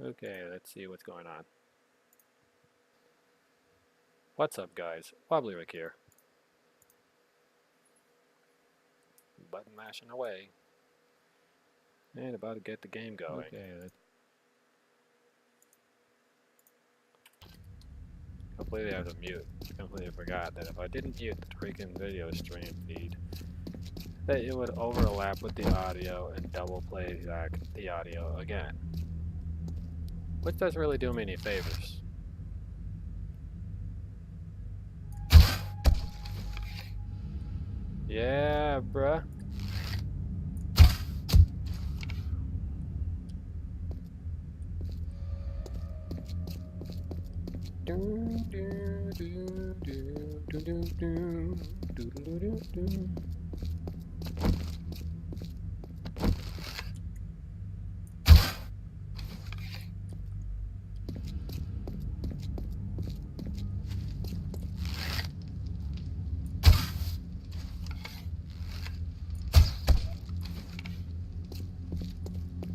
Okay, let's see what's going on. What's up, guys? Wobbly Rick here. Button mashing away. And about to get the game going. Okay, completely have to mute. I completely forgot that if I didn't mute the freaking video stream feed, that it would overlap with the audio and double play the audio again. Which doesn't really do me any favors. Yeah, bruh.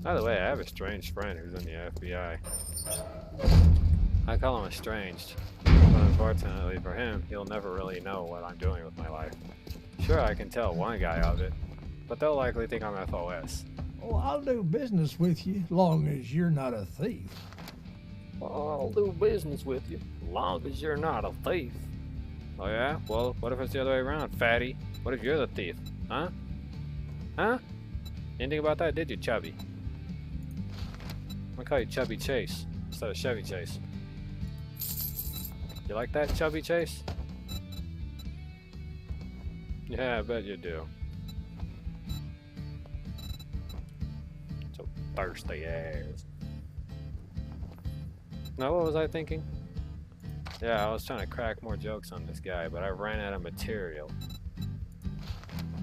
By the way, I have a strange friend who's in the FBI. I call him estranged, but unfortunately for him, he'll never really know what I'm doing with my life. Sure, I can tell one guy of it, but they'll likely think I'm FOS. Oh, I'll do business with you, long as you're not a thief. I'll do business with you, long as you're not a thief. Oh yeah? Well, what if it's the other way around, fatty? What if you're the thief? Huh? Huh? Didn't think about that, did you, Chubby? I'm gonna call you Chubby Chase instead of Chevy Chase. You like that, Chubby Chase? Yeah, I bet you do. So thirsty ass. Now, what was I thinking? Yeah, I was trying to crack more jokes on this guy, but I ran out of material.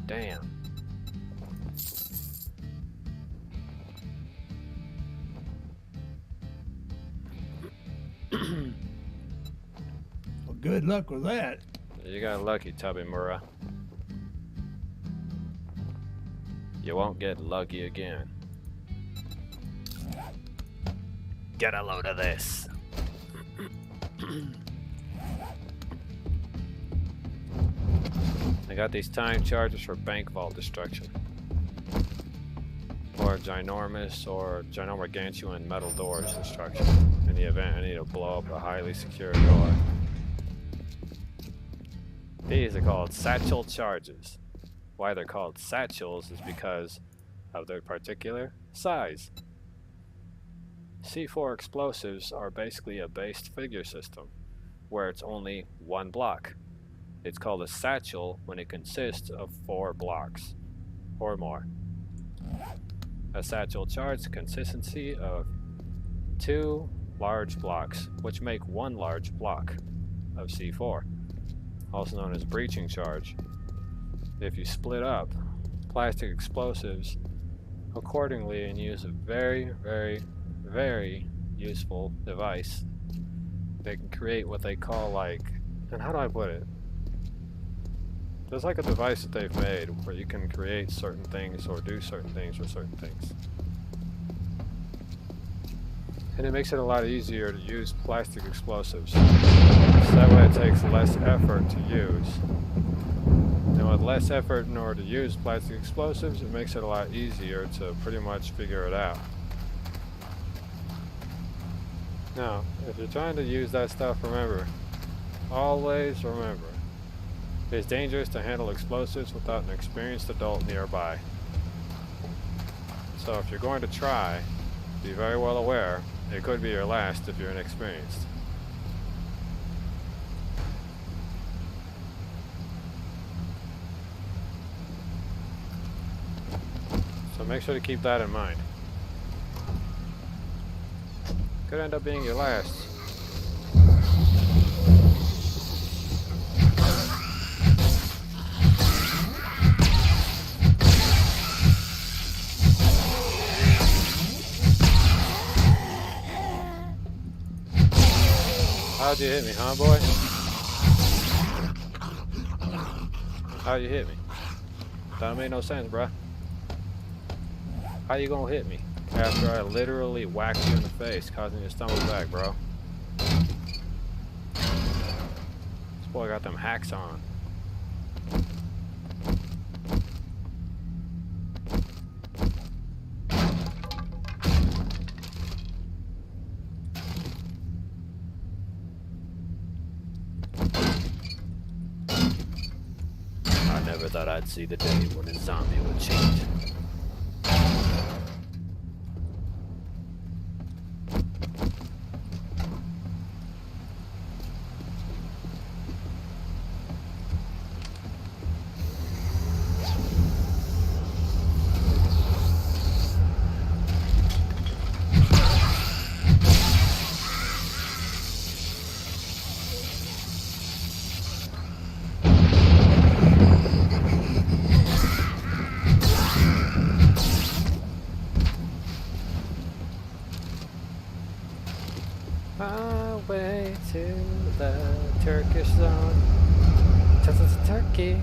Damn. Well, good luck with that. You got lucky, Tubby Murrah. You won't get lucky again. Get a load of this. I got these time charges for bank vault destruction. Or ginormous or ginormagantuan metal doors destruction. In the event I need to blow up a highly secure door. These are called satchel charges. Why they're called satchels is because of their particular size. C4 explosives are basically a based figure system, where it's only one block. It's called a satchel when it consists of 4 blocks, or more. A satchel charge is a consistency of 2 large blocks, which make 1 large block of C4, also known as breaching charge. If you split up plastic explosives accordingly and use a very, very, very useful device, they can create what they call and how do I put it? There's like a device that they've made where you can create certain things or do certain things with certain things. And it makes it a lot easier to use plastic explosives. So that way it takes less effort to use. And with less effort in order to use plastic explosives, it makes it a lot easier to pretty much figure it out. Now, if you're trying to use that stuff, remember, always remember, it's dangerous to handle explosives without an experienced adult nearby. So if you're going to try, be very well aware, it could be your last if you're inexperienced. So make sure to keep that in mind. Could end up being your last. How'd you hit me, huh, boy? How'd you hit me? That don't make no sense, bruh. How you gonna hit me? After I literally whacked you in the face, causing you to stumble back, bro. This boy got them hacks on. I never thought I'd see the day when a zombie would change. Highway to the Turkish zone. Turkey.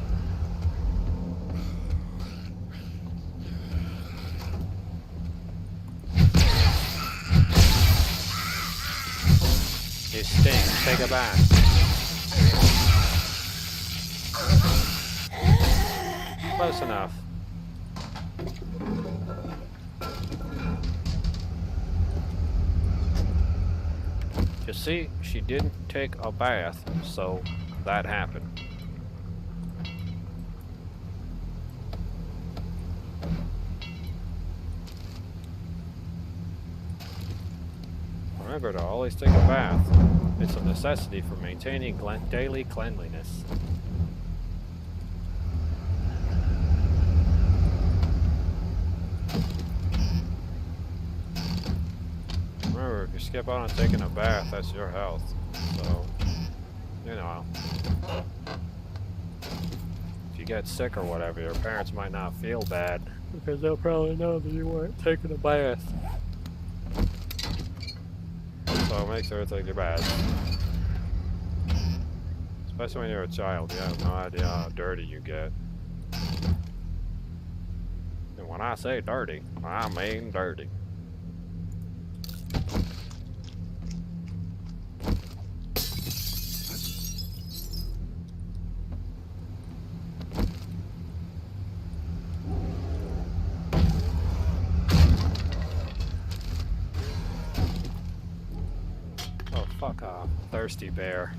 You stink. Take a bath. Close enough. You see, she didn't take a bath, so that happened. Remember to always take a bath. It's a necessity for maintaining daily cleanliness. Remember, if you skip out on taking a bath, that's your health. So, you know. If you get sick or whatever, your parents might not feel bad, because they'll probably know that you weren't taking a bath. So make sure to take your bath. Especially when you're a child, you have no idea how dirty you get. And when I say dirty, I mean dirty. Oh, fuck off, thirsty bear.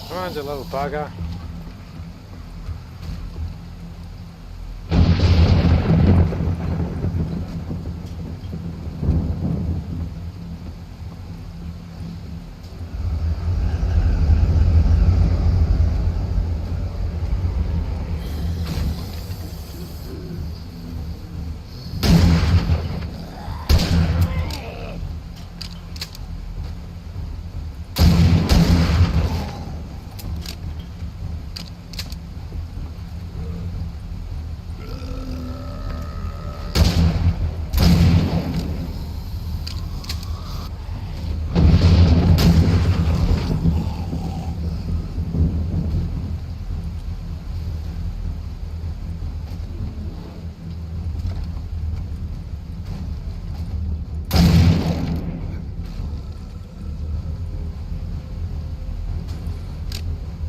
Come on, you little bugger.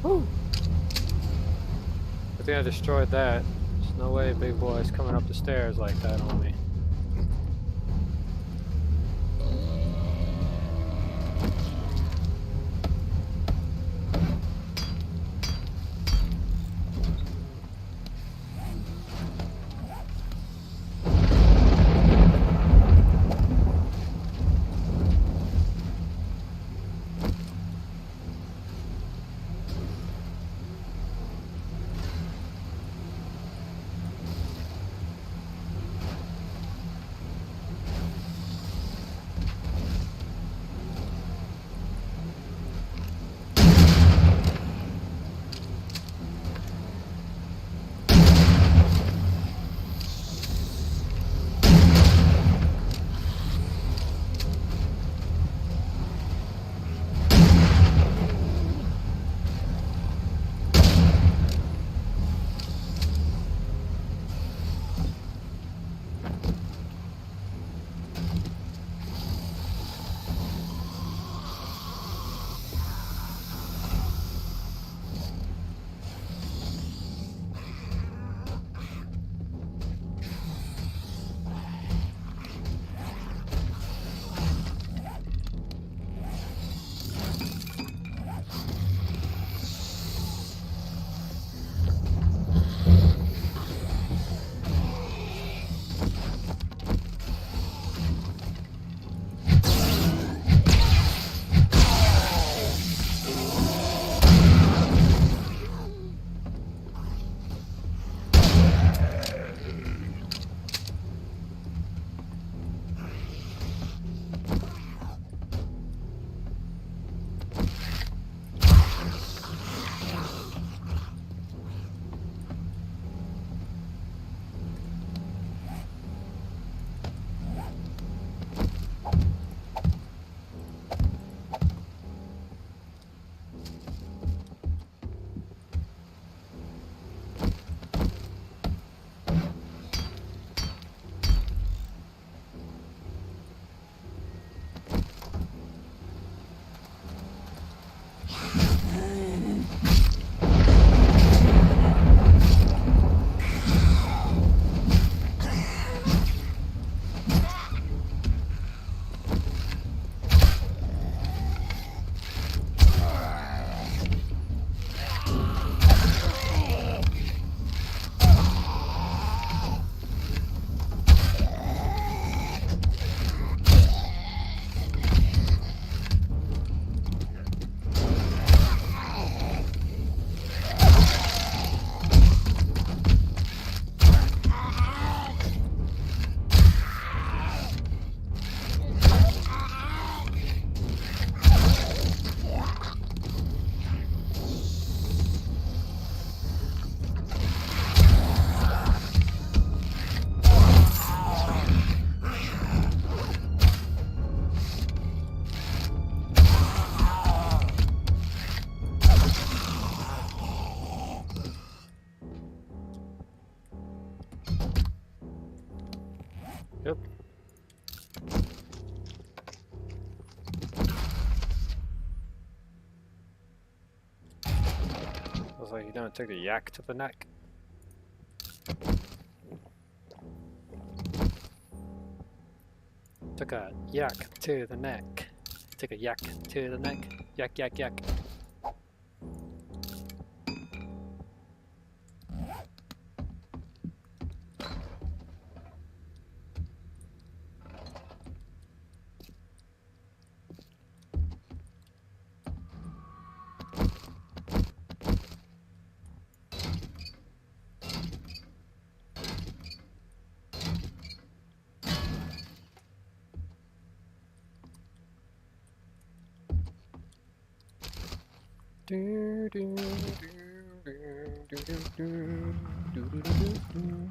Whew. I think I destroyed that. There's no way big boy's coming up the stairs like that on me. Looks like you don't take a yak to the neck. Took a yak to the neck. Take a yak to the neck. Yak, yak, yak. Do, do, do, do, do, do, do, do, do, do, do.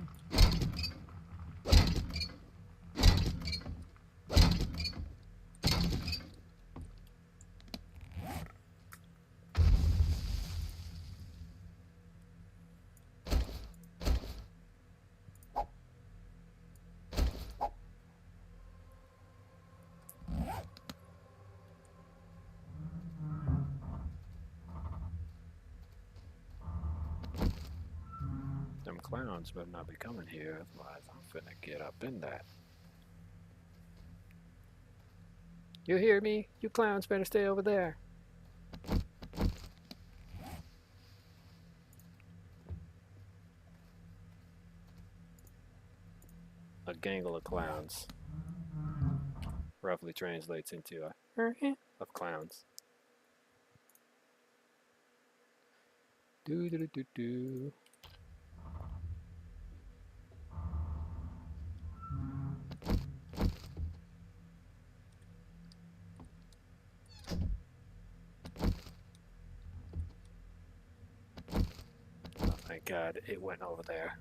Them clowns better not be coming here, otherwise I'm finna get up in that. You hear me? You clowns better stay over there. A gangle of clowns roughly translates into a of clowns. Do do do do do. Oh, thank God it went over there.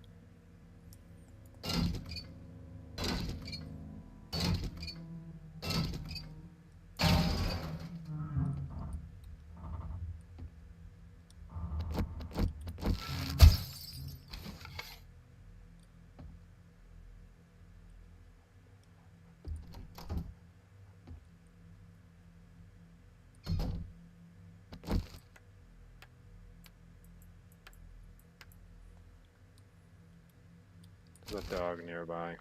There's a dog nearby.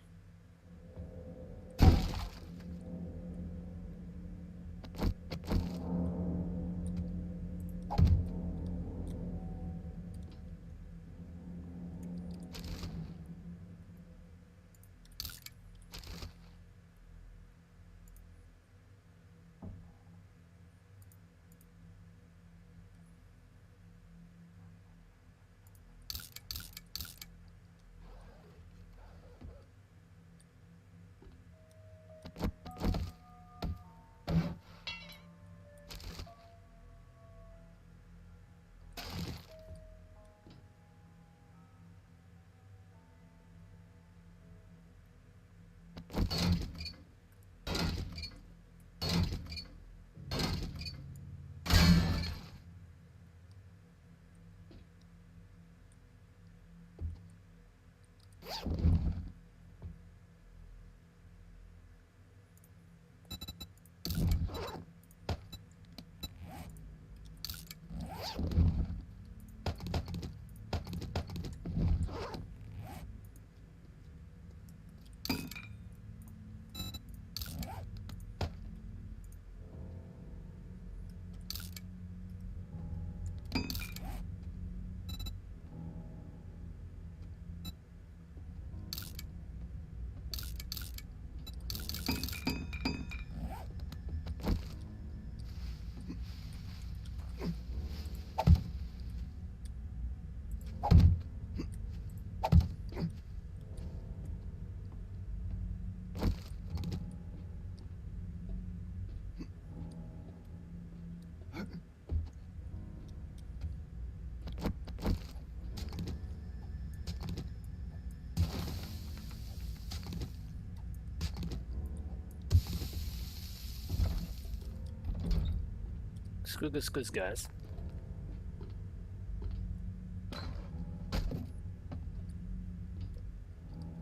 Screw this, guys.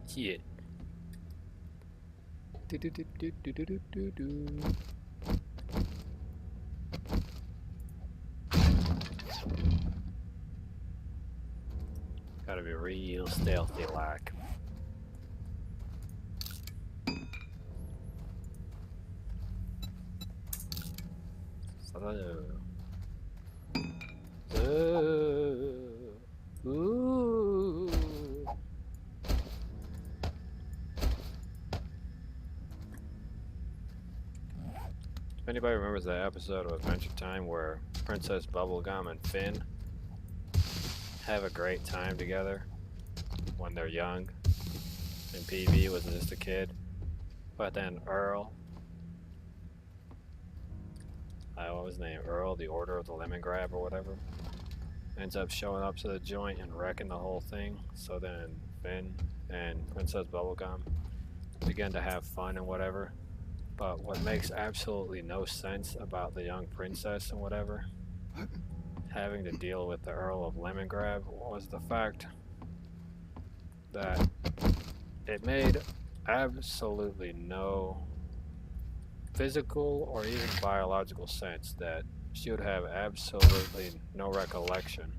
Yeah. Do do do do do do do do. Gotta be real stealthy like. Ooh. If anybody remembers that episode of Adventure Time where Princess Bubblegum and Finn have a great time together when they're young, and PB was just a kid, but then Earl, what was his name? Earl, the Order of the Lemon Grab or whatever, ends up showing up to the joint and wrecking the whole thing. So then Finn and Princess Bubblegum begin to have fun and whatever. But what makes absolutely no sense about the young princess and whatever having to deal with the Earl of Lemongrab was the fact that it made absolutely no physical or even biological sense that she would have absolutely no recollection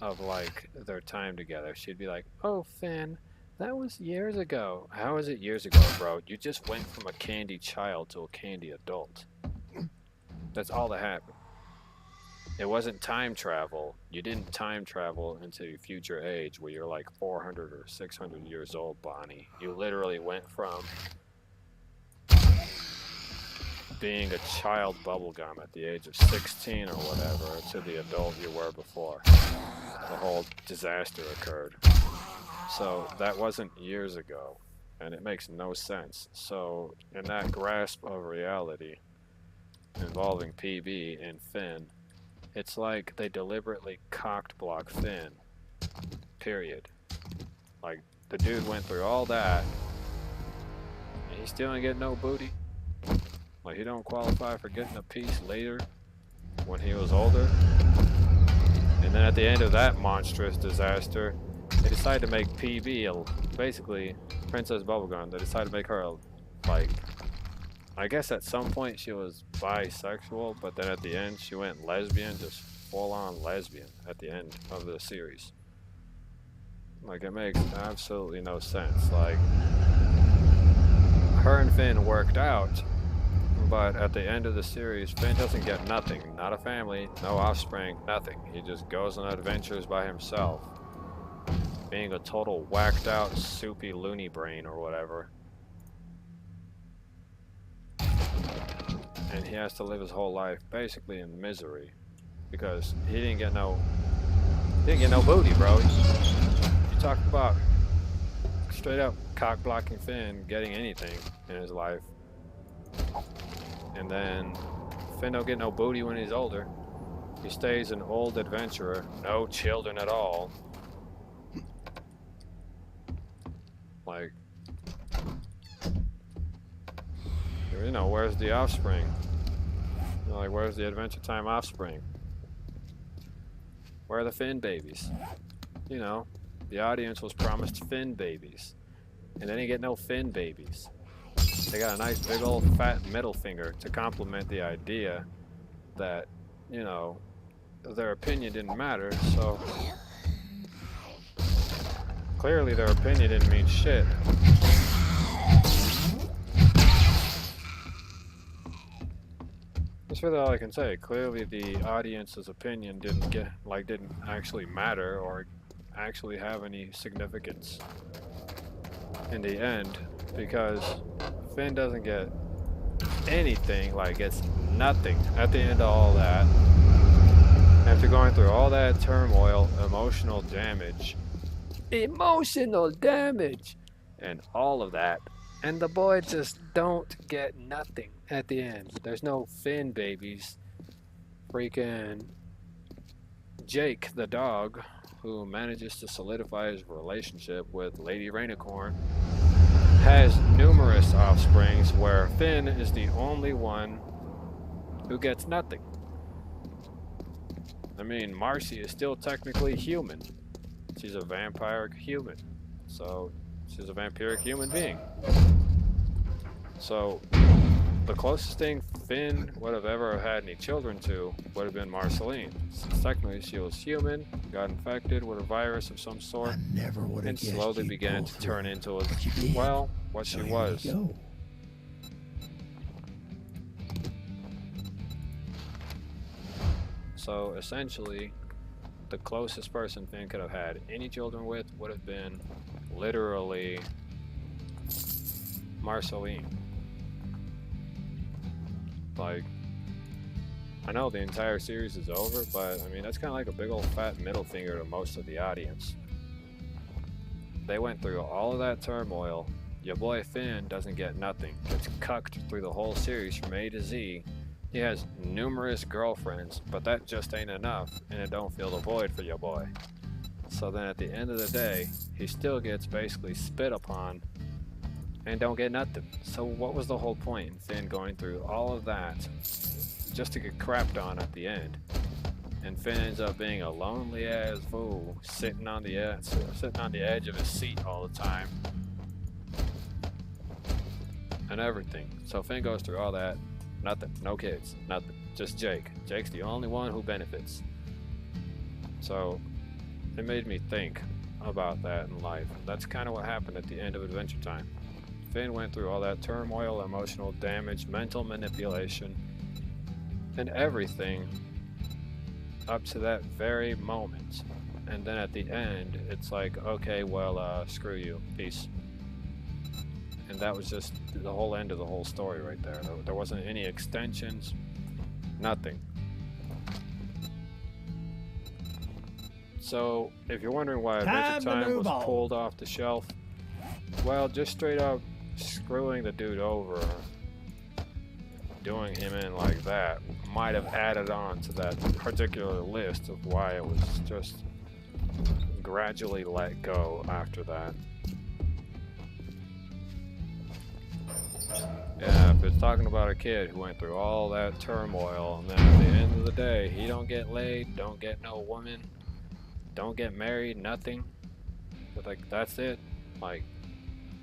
of like their time together. She'd be like, "Oh, Finn, that was years ago." How is it years ago, bro? You just went from a candy child to a candy adult. That's all that happened. It wasn't time travel. You didn't time travel into your future age where you're like 400 or 600 years old, Bonnie. You literally went from being a child bubblegum at the age of 16 or whatever to the adult you were before the whole disaster occurred. So that wasn't years ago, and it makes no sense. So in that grasp of reality involving PB and Finn, it's like they deliberately cocked block Finn, period. Like, the dude went through all that, and he still ain't getting no booty. Like, he don't qualify for getting a piece later when he was older. And then at the end of that monstrous disaster, they decided to make PB, basically, Princess Bubblegum, they decided to make her, like, I guess at some point she was bisexual, but then at the end she went lesbian, just full-on lesbian at the end of the series. Like, it makes absolutely no sense. Like, her and Finn worked out, but at the end of the series, Finn doesn't get nothing. Not a family, no offspring, nothing. He just goes on adventures by himself, being a total whacked out, soupy loony brain or whatever. And he has to live his whole life basically in misery because he didn't get no booty, bro. You talk about straight up cock blocking Finn getting anything in his life, and then Finn don't get no booty when he's older. He stays an old adventurer, no children at all. Like, you know, where's the offspring? You know, like, where's the Adventure Time offspring? Where are the Finn babies? You know, the audience was promised Finn babies, and they didn't get no Finn babies. They got a nice big old fat middle finger to complement the idea that, you know, their opinion didn't matter, so clearly their opinion didn't mean shit. That's really all I can say. Clearly the audience's opinion didn't actually matter or actually have any significance in the end, because Finn doesn't get anything, like gets nothing at the end of all that. After going through all that turmoil, emotional damage, and all of that, and the boy just don't get nothing at the end. There's no Finn babies. Freaking Jake, the dog, who manages to solidify his relationship with Lady Rainicorn, has numerous offsprings where Finn is the only one who gets nothing. I mean, Marcy is still technically human. She's a vampiric human. So, she's a vampiric human being. So, the closest thing Finn would have ever had any children to would have been Marceline. Since technically she was human, got infected with a virus of some sort, I never would have and guessed slowly you'd began pull to through. turn into But you did. well, what So she here was. you go. So essentially, the closest person Finn could have had any children with would have been literally Marceline. Like, I know the entire series is over, but I mean, that's kind of like a big old fat middle finger to most of the audience. They went through all of that turmoil. Your boy Finn doesn't get nothing. Gets cucked through the whole series from A to Z. He has numerous girlfriends, but that just ain't enough, and it don't fill the void for your boy. So then at the end of the day, he still gets basically spit upon and don't get nothing. So what was the whole point in Finn going through all of that just to get crapped on at the end? And Finn ends up being a lonely ass fool, sitting on the edge of his seat all the time, and everything. So Finn goes through all that, nothing, no kids, nothing, just Jake. Jake's the only one who benefits. So it made me think about that in life. That's kind of what happened at the end of Adventure Time. Finn went through all that turmoil, emotional damage, mental manipulation, and everything up to that very moment. And then at the end, it's like, okay, well, screw you, peace. And that was just the whole end of the whole story right there. There wasn't any extensions, nothing. So, if you're wondering why Adventure Time was pulled off the shelf, well, just straight up screwing the dude over, doing him in like that, might have added on to that particular list of why it was just gradually let go after that. Yeah, if it's talking about a kid who went through all that turmoil, and then at the end of the day, he don't get laid, don't get no woman, don't get married, nothing. But like, that's it. Like,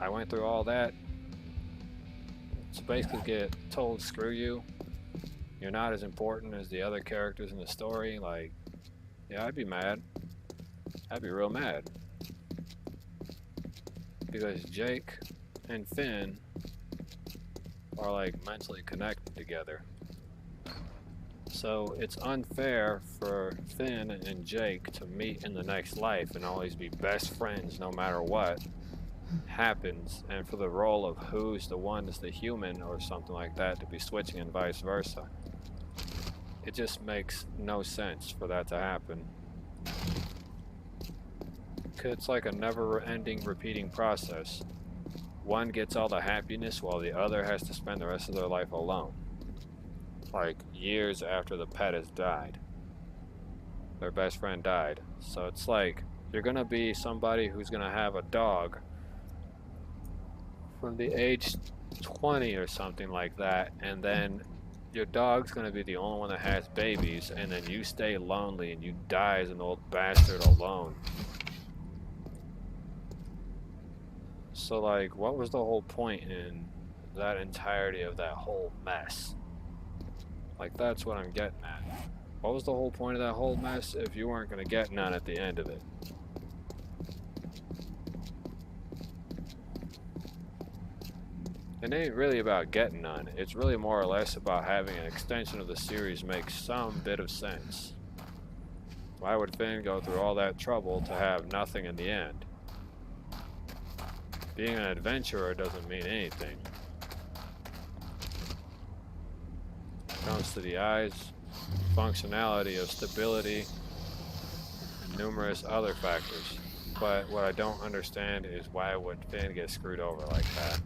I went through all that. So basically get told, screw you. You're not as important as the other characters in the story. Like, yeah, I'd be mad. I'd be real mad. Because Jake and Finn are like mentally connected together. So it's unfair for Finn and Jake to meet in the next life and always be best friends no matter what happens, and for the role of who's the one that's the human or something like that to be switching and vice versa. It just makes no sense for that to happen. It's like a never-ending repeating process. One gets all the happiness while the other has to spend the rest of their life alone. Like years after the pet has died. Their best friend died. So it's like you're gonna be somebody who's gonna have a dog from the age 20 or something like that, and then your dog's gonna be the only one that has babies, and then you stay lonely and you die as an old bastard alone. So like, what was the whole point in that entirety of that whole mess? Like, that's what I'm getting at. What was the whole point of that whole mess if you weren't gonna get none at the end of it? It ain't really about getting none. It's really more or less about having an extension of the series make some bit of sense. Why would Finn go through all that trouble to have nothing in the end? Being an adventurer doesn't mean anything. It comes to the eyes, functionality of stability, and numerous other factors. But what I don't understand is why would Finn get screwed over like that?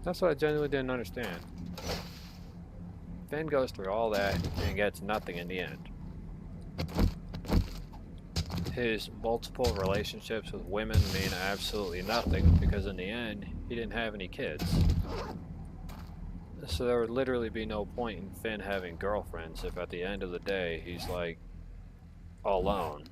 That's what I genuinely didn't understand. Finn goes through all that and gets nothing in the end. His multiple relationships with women mean absolutely nothing because in the end, he didn't have any kids. So there would literally be no point in Finn having girlfriends if at the end of the day he's like alone.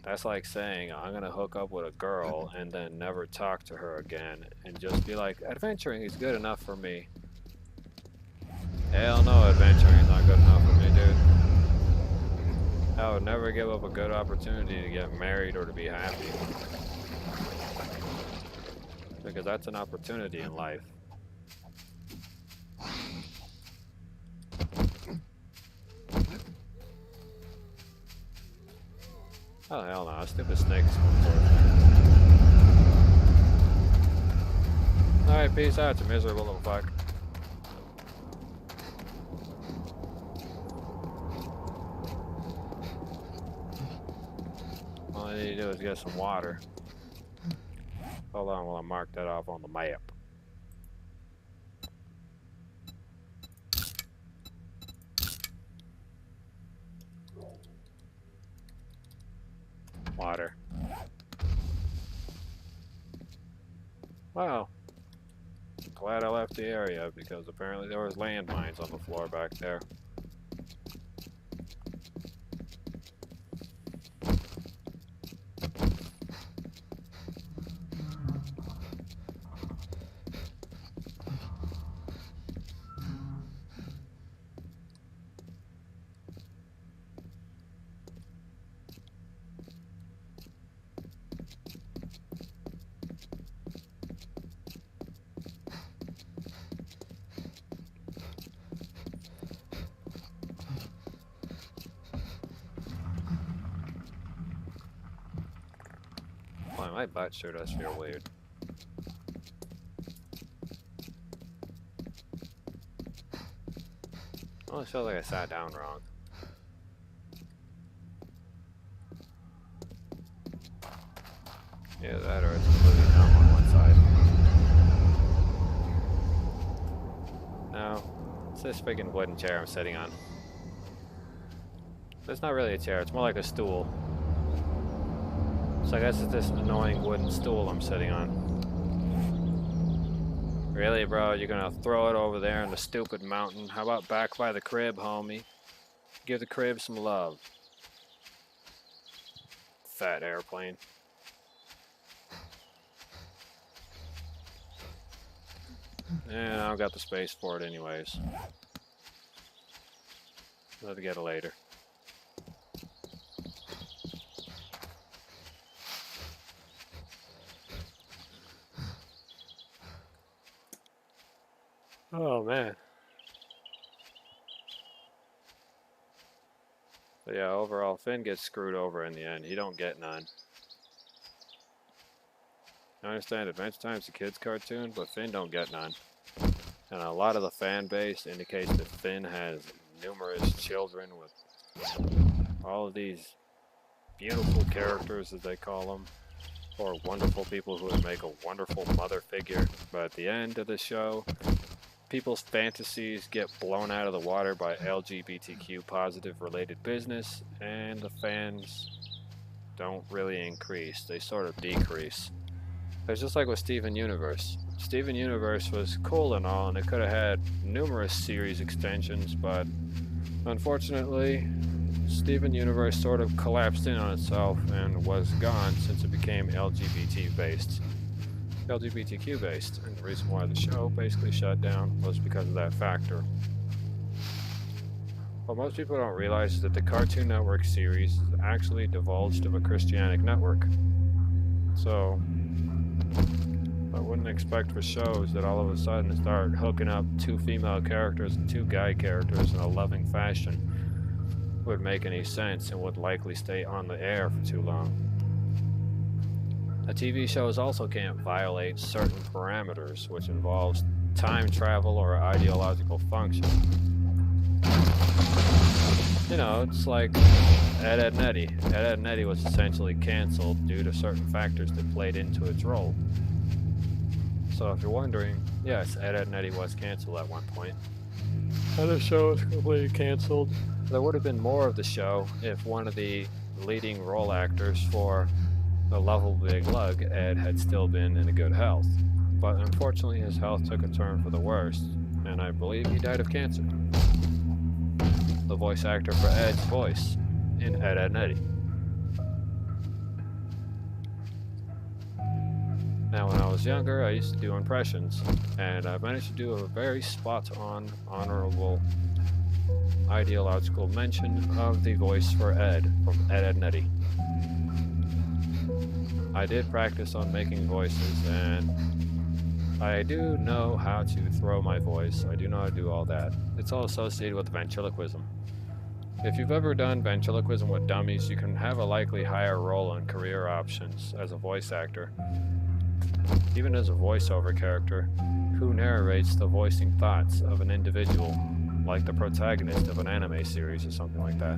That's like saying I'm gonna hook up with a girl and then never talk to her again and just be like, adventuring is good enough for me. Hell no, adventuring is not good enough for me, dude. I would never give up a good opportunity to get married or to be happy. Because that's an opportunity in life. Oh hell no, stupid snake is coming towards me. Alright, peace out, you miserable little fuck. All I need to do is get some water. Hold on while I mark that off on the map. Water. Wow. Glad I left the area because apparently there was landmines on the floor back there. Boy, my butt sure does feel weird. I almost feel like I sat down wrong. Yeah, that or it's completely numb on one side. No, it's this freaking wooden chair I'm sitting on. It's not really a chair, it's more like a stool. So I guess it's this annoying wooden stool I'm sitting on. Really, bro? You're gonna throw it over there in the stupid mountain? How about back by the crib, homie? Give the crib some love. Fat airplane. And I don't got the space for it anyways. I'll have to get it later. Oh man. But yeah, overall, Finn gets screwed over in the end. He don't get none. I understand Adventure Time's a kid's cartoon, but Finn don't get none. And a lot of the fan base indicates that Finn has numerous children with all of these beautiful characters, as they call them, or wonderful people who would make a wonderful mother figure. But at the end of the show, people's fantasies get blown out of the water by LGBTQ positive related business, and the fans don't really increase, they sort of decrease. It's just like with Steven Universe. Steven Universe was cool and all, and it could have had numerous series extensions, but unfortunately, Steven Universe sort of collapsed in on itself and was gone since it became LGBTQ based. And the reason why the show basically shut down was because of that factor. What most people don't realize is that the Cartoon Network series is actually divulged of a Christianic network. So I wouldn't expect for shows that all of a sudden start hooking up two female characters and two guy characters in a loving fashion would make any sense and would likely stay on the air for too long. The TV shows also can't violate certain parameters, which involves time travel or ideological function. You know, it's like Ed, and Eddie. Ed, and Eddie was essentially canceled due to certain factors that played into its role. So if you're wondering, yes, Ed, and Eddie was canceled at one point. And the show was completely canceled. There would have been more of the show if one of the leading role actors for The Lovable Big Lug, Ed, had still been in good health. but unfortunately his health took a turn for the worst, and I believe he died of cancer. The voice actor for Ed's voice in Ed, Edd n Eddy. Now, when I was younger, I used to do impressions, and I managed to do a very spot-on, honorable, ideological mention of the voice for Ed from Ed, Edd n Eddy. I did practice on making voices, and I do know how to throw my voice. I do know how to do all that. It's all associated with ventriloquism. If you've ever done ventriloquism with dummies, you can have a likely higher role in career options as a voice actor, even as a voiceover character who narrates the voicing thoughts of an individual, like the protagonist of an anime series or something like that.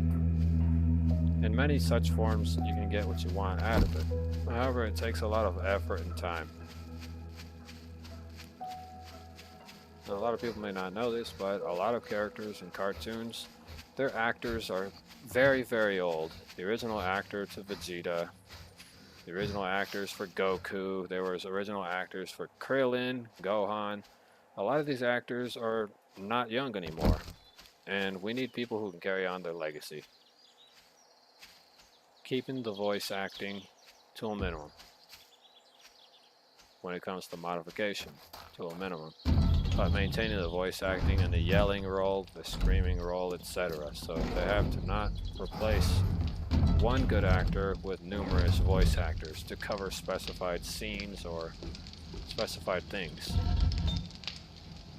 In many such forms, you can get what you want out of it. However, it takes a lot of effort and time. Now, a lot of people may not know this, but a lot of characters in cartoons, their actors are very, very old. The original actor to Vegeta, the original actors for Goku, there was original actors for Krillin, Gohan. A lot of these actors are not young anymore, and we need people who can carry on their legacy. Keeping the voice acting to a minimum. When it comes to modification, to a minimum. But maintaining the voice acting and the yelling role, the screaming role, etc. So they have to not replace one good actor with numerous voice actors to cover specified scenes or specified things.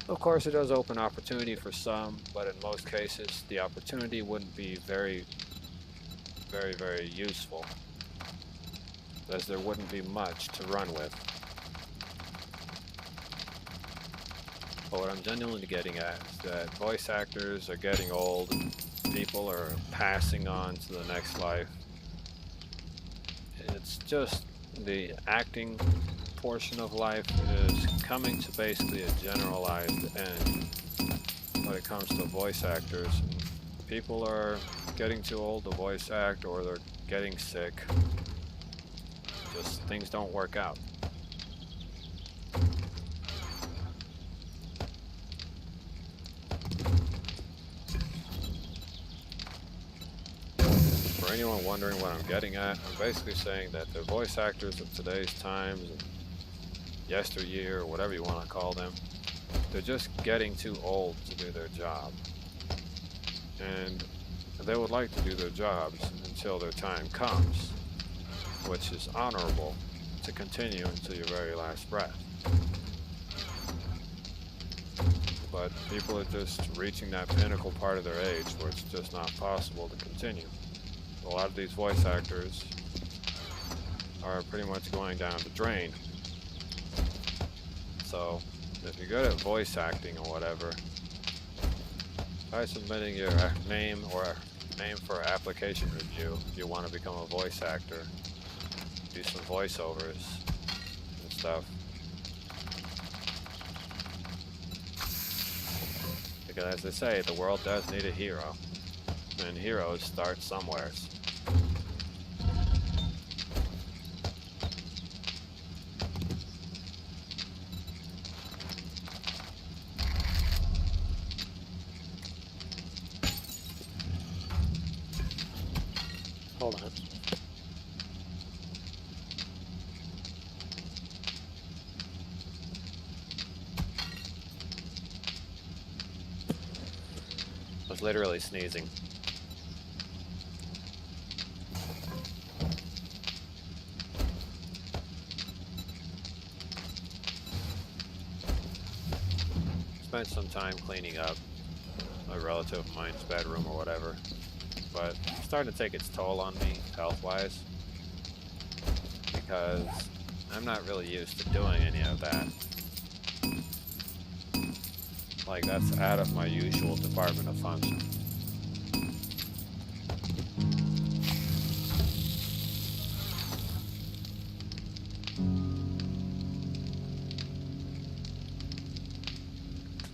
Of course, it does open opportunity for some, but in most cases, the opportunity wouldn't be very useful, as there wouldn't be much to run with. But what I'm genuinely getting at is that voice actors are getting old, people are passing on to the next life. It's just the acting portion of life is coming to basically a generalized end when it comes to voice actors. And people are getting too old to voice act, or they're getting sick. Just things don't work out. For anyone wondering what I'm getting at, I'm basically saying that the voice actors of today's times, and yesteryear, or whatever you want to call them, they're just getting too old to do their job. And they would like to do their jobs until their time comes, which is honorable, to continue until your very last breath. But people are just reaching that pinnacle part of their age where it's just not possible to continue. A lot of these voice actors are pretty much going down the drain. So, if you're good at voice acting or whatever, try submitting your name or name for application review if you want to become a voice actor. Do some voiceovers and stuff. Because as they say, the world does need a hero, and heroes start somewheres. Hold on. I was literally sneezing. Spent some time cleaning up a relative of mine's bedroom or whatever, but it's starting to take its toll on me health-wise, because I'm not really used to doing any of that. Like, that's out of my usual department of function.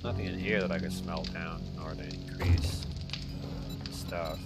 Nothing in here that I could smell down in order to increase stuff.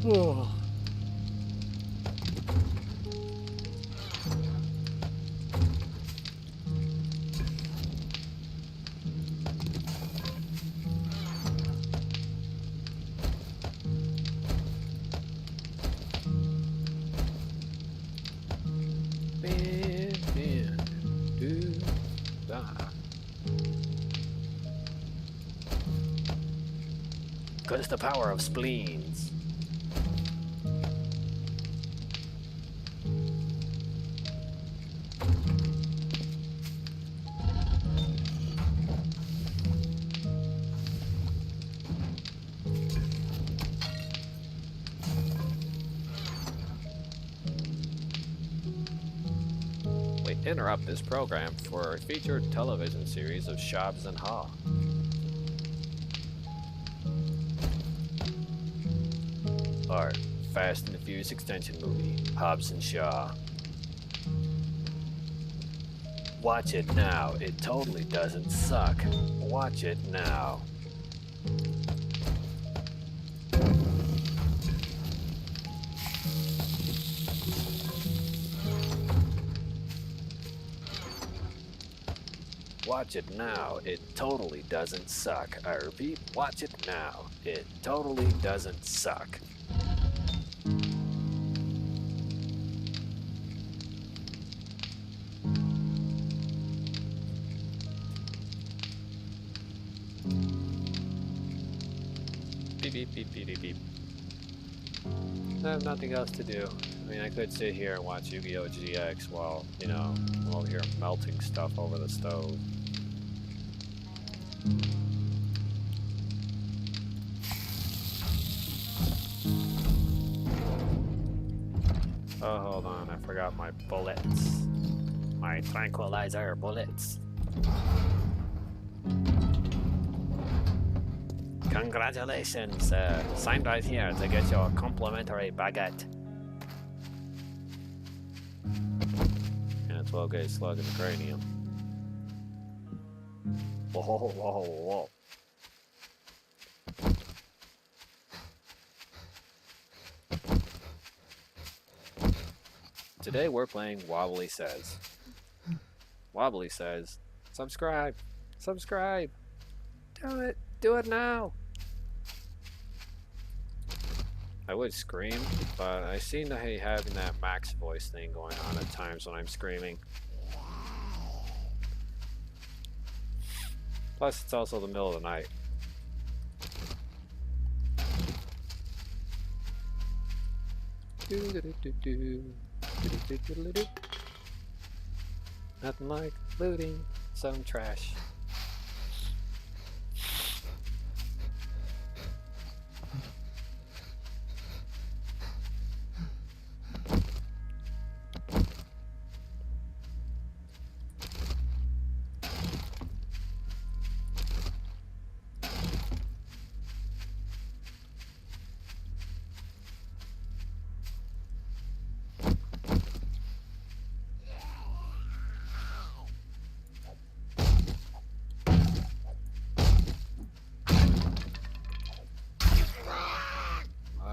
Oh. Because the power of spleens. We interrupt this program for a featured television series of Shabs and Haw. Our Fast and the Furious extension movie, Hobbs and Shaw. Watch it now, it totally doesn't suck. Watch it now. Watch it now, it totally doesn't suck. I repeat, watch it now, it totally doesn't suck. Beep, beep, beep, beep, beep, beep. I have nothing else to do. I mean, I could sit here and watch Yu-Gi-Oh! GX while, you know, I'm over here melting stuff over the stove. Oh, hold on, I forgot my bullets. My tranquilizer bullets. Congratulations, sign right here to get your complimentary baguette. And a 12 gauge slug in the cranium. Whoa, whoa, whoa. Today we're playing Wobbly Says. Wobbly says, subscribe, subscribe. Do it now. I would scream, but I seem to hate having that max voice thing going on at times when I'm screaming. Plus, it's also the middle of the night. Nothing like looting some trash.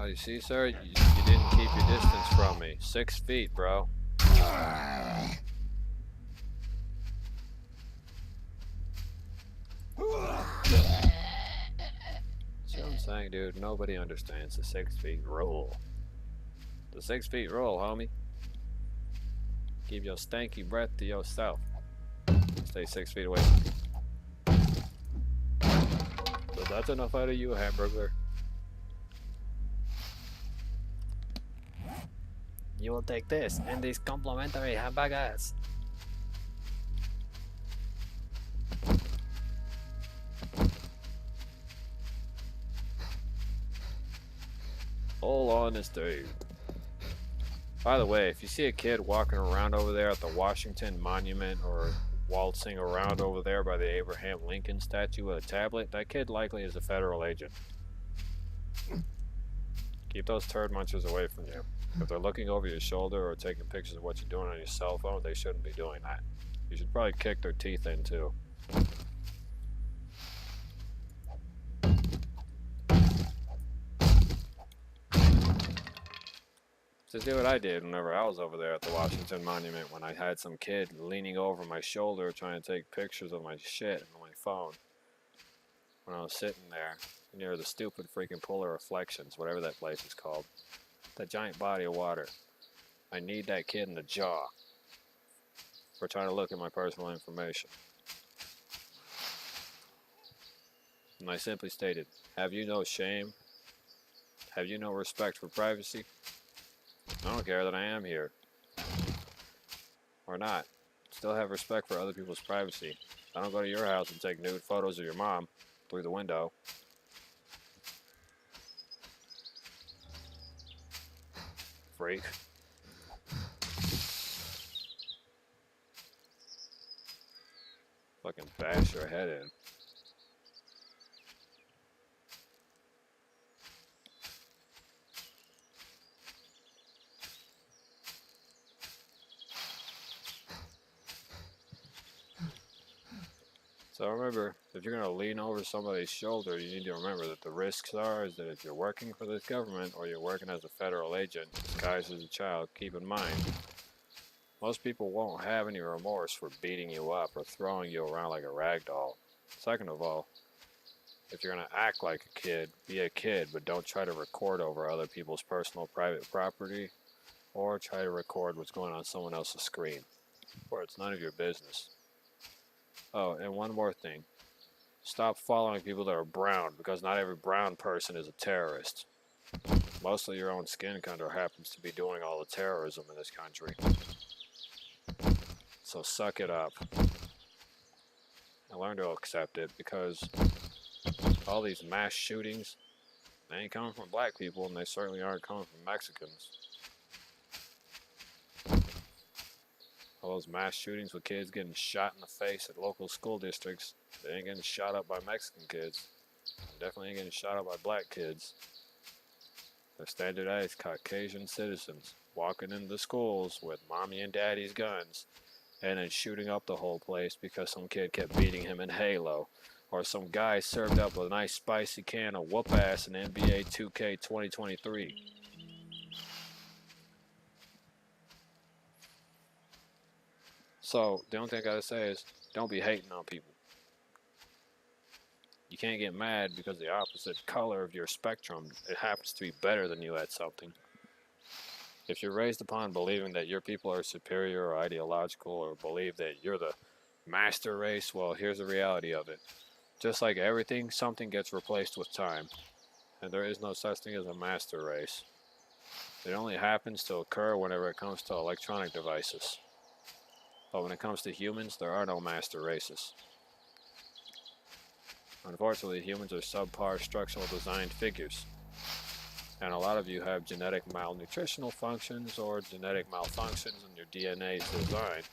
You see, sir, you didn't keep your distance from me. 6 feet, bro. See what I'm saying, dude? Nobody understands the 6 feet rule. The 6 feet rule, homie. Keep your stanky breath to yourself. Stay 6 feet away from me. So that's enough out of you, hamburger. You will take this and these complimentary hamburgers. All honesty. By the way, if you see a kid walking around over there at the Washington Monument or waltzing around over there by the Abraham Lincoln statue with a tablet, that kid likely is a federal agent. Keep those turd munchers away from you. If they're looking over your shoulder or taking pictures of what you're doing on your cell phone, they shouldn't be doing that. You should probably kick their teeth in too. Just do what I did whenever I was over there at the Washington Monument when I had some kid leaning over my shoulder trying to take pictures of my shit on my phone. When I was sitting there near the stupid freaking Polar Reflections, whatever that place is called. That giant body of water. I need that kid in the jaw for trying to look at my personal information. And I simply stated, have you no shame? Have you no respect for privacy? I don't care that I am here. Or not. Still have respect for other people's privacy. I don't go to your house and take nude photos of your mom through the window. Freak. Fucking bash your head in. So remember, if you're going to lean over somebody's shoulder, you need to remember that the risks are is that if you're working for this government or you're working as a federal agent disguised as a child, keep in mind, most people won't have any remorse for beating you up or throwing you around like a rag doll. Second of all, if you're going to act like a kid, be a kid, but don't try to record over other people's personal private property or try to record what's going on someone else's screen, or it's none of your business. Oh, and one more thing. Stop following people that are brown, because not every brown person is a terrorist. Mostly your own skin color happens to be doing all the terrorism in this country. So suck it up. And learn to accept it, because all these mass shootings, they ain't coming from black people, and they certainly aren't coming from Mexicans. All those mass shootings with kids getting shot in the face at local school districts, they ain't getting shot up by Mexican kids. Definitely ain't getting shot up by black kids. They're standardized Caucasian citizens walking into schools with mommy and daddy's guns and then shooting up the whole place because some kid kept beating him in Halo. Or some guy served up a nice spicy can of whoop ass in NBA 2K 2023. So, the only thing I gotta say is, don't be hating on people. You can't get mad because the opposite color of your spectrum, it happens to be better than you at something. If you're raised upon believing that your people are superior or ideological, or believe that you're the master race, well, here's the reality of it. Just like everything, something gets replaced with time. And there is no such thing as a master race. It only happens to occur whenever it comes to electronic devices. But when it comes to humans, there are no master races. Unfortunately, humans are subpar structural designed figures. And a lot of you have genetic malnutritional functions or genetic malfunctions in your DNA's design.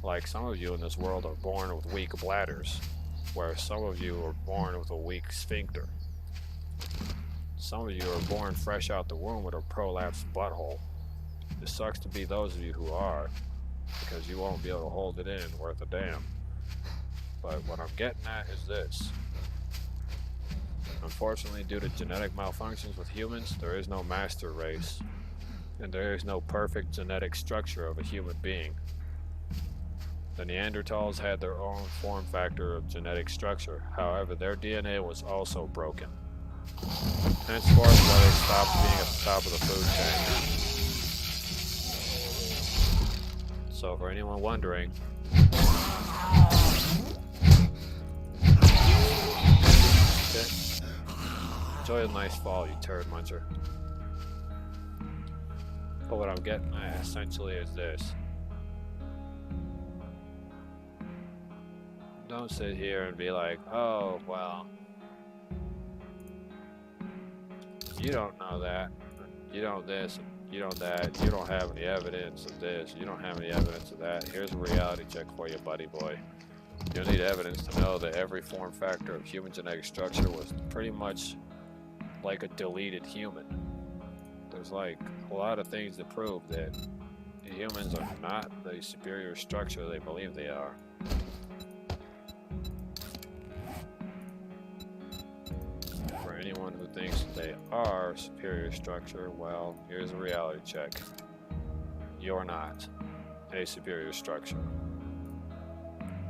Like some of you in this world are born with weak bladders, where some of you are born with a weak sphincter. Some of you are born fresh out the womb with a prolapsed butthole. It sucks to be those of you who are, because you won't be able to hold it in worth a damn. But what I'm getting at is this. Unfortunately, due to genetic malfunctions with humans, there is no master race, and there is no perfect genetic structure of a human being. The Neanderthals had their own form factor of genetic structure, however, their DNA was also broken. Henceforth, why they stopped being at the top of the food chain. So for anyone wondering, okay, enjoy a nice fall, you turd muncher. But what I'm getting at essentially is this. Don't sit here and be like, oh, well, you don't know that. you don't this, you don't that, you don't have any evidence of this, you don't have any evidence of that. Here's a reality check for you, buddy boy. You'll need evidence to know that every form factor of human genetic structure was pretty much like a deleted human. There's like a lot of things to prove that humans are not the superior structure they believe they are. For anyone who thinks they are superior structure, well, here's a reality check. You're not a superior structure.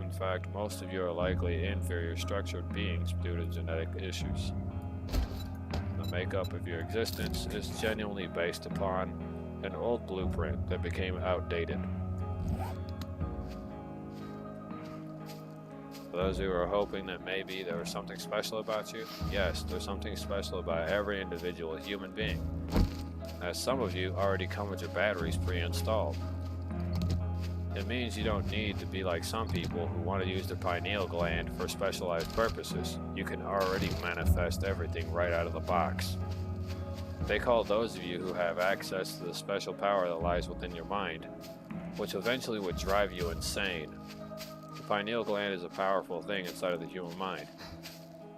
In fact, most of you are likely inferior structured beings due to genetic issues. The makeup of your existence is genuinely based upon an old blueprint that became outdated. For those who are hoping that maybe there was something special about you, yes, there's something special about every individual human being, as some of you already come with your batteries pre-installed. It means you don't need to be like some people who want to use their pineal gland for specialized purposes. You can already manifest everything right out of the box. They call those of you who have access to the special power that lies within your mind, which eventually would drive you insane. The pineal gland is a powerful thing inside of the human mind.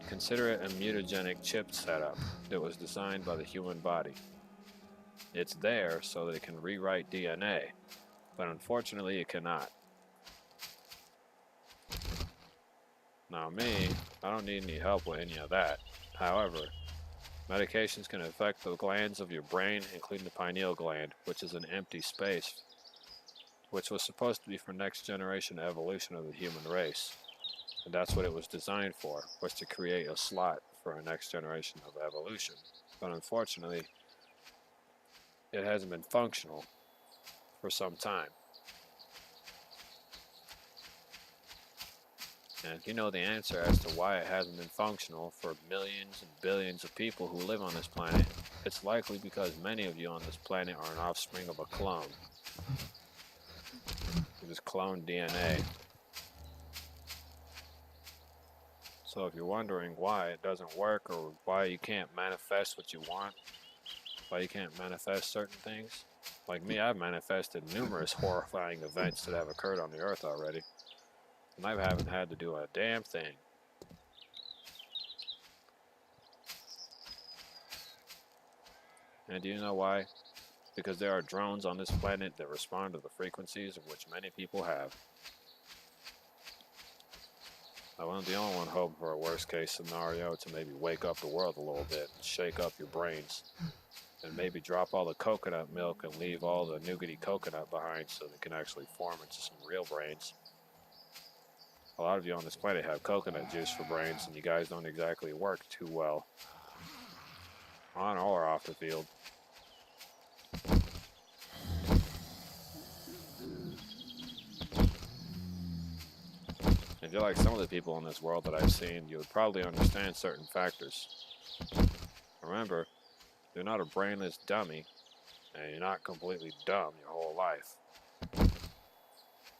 Consider it a mutagenic chip setup that was designed by the human body. It's there so that it can rewrite DNA, but unfortunately it cannot. Now me, I don't need any help with any of that. However, medications can affect the glands of your brain, including the pineal gland, which is an empty space, which was supposed to be for next generation evolution of the human race. And that's what it was designed for, was to create a slot for a next generation of evolution. But unfortunately, it hasn't been functional for some time. And if you know the answer as to why it hasn't been functional for millions and billions of people who live on this planet, it's likely because many of you on this planet are an offspring of a clone. It is cloned DNA. So if you're wondering why it doesn't work or why you can't manifest what you want, why you can't manifest certain things, like me, I've manifested numerous horrifying events that have occurred on the earth already, and I haven't had to do a damn thing. And do you know why? Because there are drones on this planet that respond to the frequencies of which many people have. I wasn't the only one hoping for a worst case scenario to maybe wake up the world a little bit and shake up your brains. And maybe drop all the coconut milk and leave all the nougaty coconut behind so they can actually form into some real brains. A lot of you on this planet have coconut juice for brains and you guys don't exactly work too well. On or off the field. If you're like some of the people in this world that I've seen, you would probably understand certain factors. Remember, you're not a brainless dummy, and you're not completely dumb your whole life.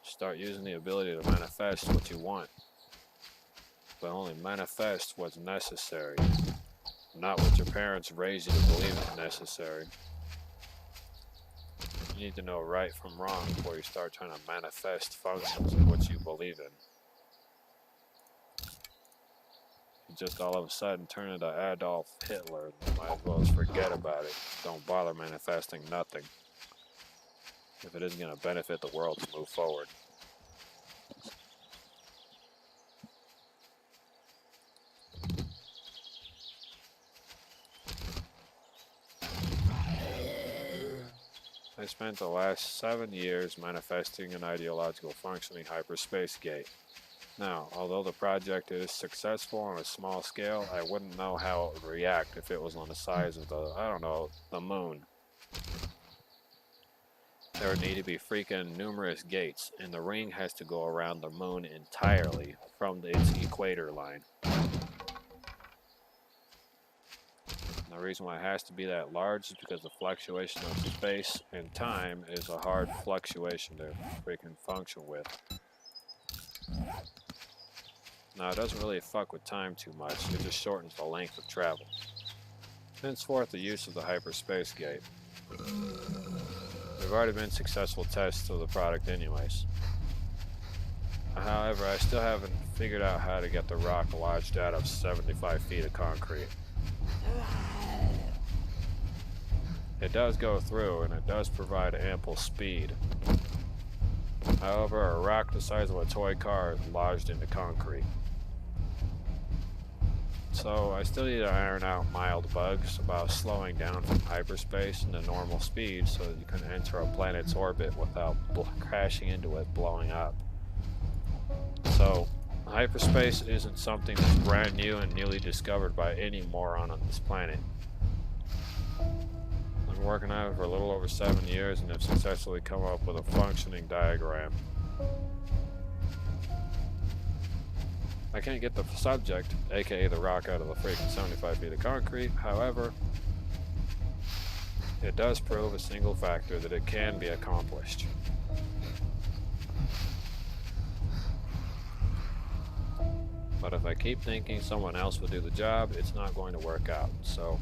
Start using the ability to manifest what you want, but only manifest what's necessary, not what your parents raised you to believe is necessary. You need to know right from wrong before you start trying to manifest functions of what you believe in. You just all of a sudden turn into Adolf Hitler, might as well just forget about it. Don't bother manifesting nothing if it isn't going to benefit the world to move forward. I spent the last 7 years manifesting an ideological functioning hyperspace gate. Now, although the project is successful on a small scale, I wouldn't know how it would react if it was on the size of the moon. There would need to be freaking numerous gates, and the ring has to go around the moon entirely from its equator line. The reason why it has to be that large is because the fluctuation of space and time is a hard fluctuation to freaking function with. Now, it doesn't really fuck with time too much, it just shortens the length of travel. henceforth the use of the hyperspace gate. There've already been successful tests of the product anyways. However, I still haven't figured out how to get the rock lodged out of 75 feet of concrete. It does go through, and it does provide ample speed. However, a rock the size of a toy car is lodged into concrete. So I still need to iron out mild bugs about slowing down from hyperspace into normal speed so that you can enter a planet's orbit without crashing into it, blowing up. So, hyperspace isn't something that's brand new and newly discovered by any moron on this planet. I've been working on it for a little over 7 years and have successfully come up with a functioning diagram. I can't get the subject, aka the rock, out of the freaking 75 feet of concrete. However, it does prove a single factor that it can be accomplished. But if I keep thinking someone else will do the job, it's not going to work out. So,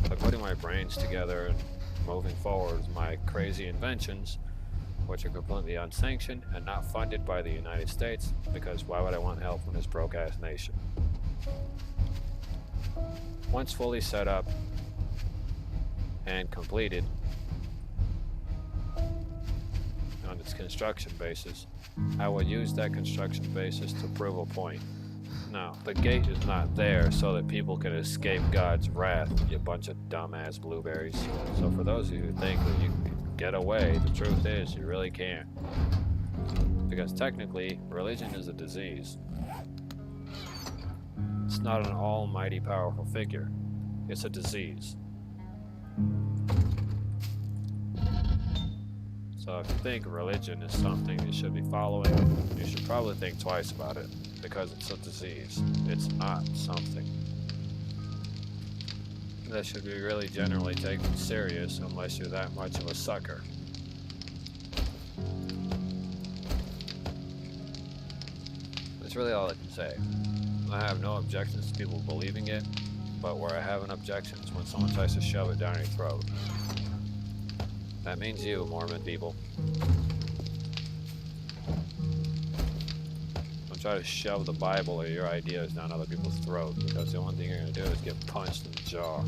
by putting my brains together and moving forward with my crazy inventions, which are completely unsanctioned and not funded by the United States, because why would I want help from this broke-ass nation? Once fully set up and completed on its construction basis, I will use that construction basis to prove a point. Now, the gate is not there so that people can escape God's wrath, you bunch of dumbass blueberries. So for those of you who think that you can get away, the truth is you really can't. Because technically, religion is a disease. It's not an almighty powerful figure. It's a disease. So if you think religion is something you should be following, you should probably think twice about it, because it's a disease. It's not something that should be really generally taken serious unless you're that much of a sucker. That's really all I can say. I have no objections to people believing it, but where I have an objection is when someone tries to shove it down your throat. That means you, Mormon people. Don't try to shove the Bible or your ideas down other people's throats, because the only thing you're going to do is get punched in the jaw.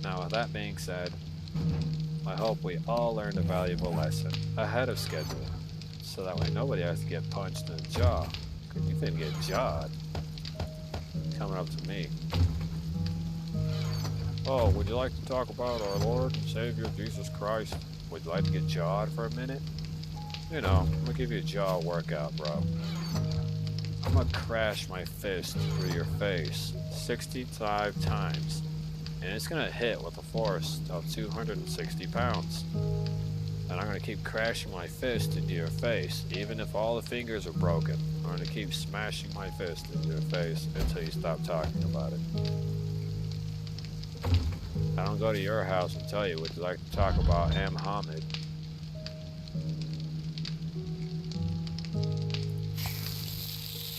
Now, with that being said, I hope we all learned a valuable lesson ahead of schedule, so that way nobody has to get punched in the jaw, because you can get jawed. Coming up to me. Oh, would you like to talk about our Lord and Savior Jesus Christ? Would you like to get jawed for a minute? You know, I'm gonna give you a jaw workout, bro. I'm gonna crash my fist through your face 65 times, and it's gonna hit with a force of 260 pounds. And I'm gonna keep crashing my fist into your face, even if all the fingers are broken. I'm gonna keep smashing my fist into your face until you stop talking about it. I don't go to your house and tell you, would you like to talk about Muhammad?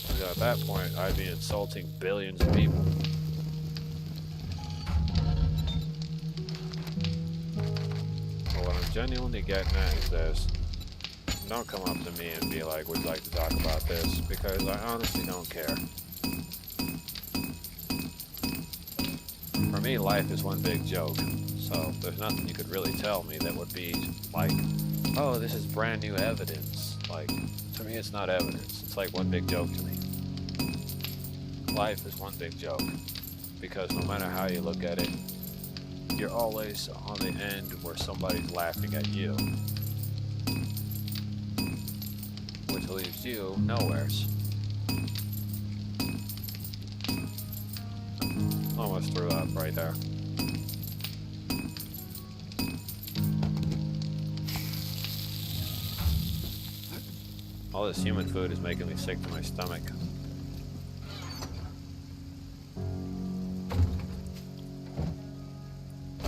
Because at that point, I'd be insulting billions of people. But what I'm genuinely getting at is this. Don't come up to me and be like, would you like to talk about this? Because I honestly don't care. For me, life is one big joke, so there's nothing you could really tell me that would be like, oh, this is brand new evidence. Like, to me, it's not evidence. It's like one big joke to me. Life is one big joke, because no matter how you look at it, you're always on the end where somebody's laughing at you, which leaves you nowheres. Almost threw up right there. All this human food is making me sick to my stomach.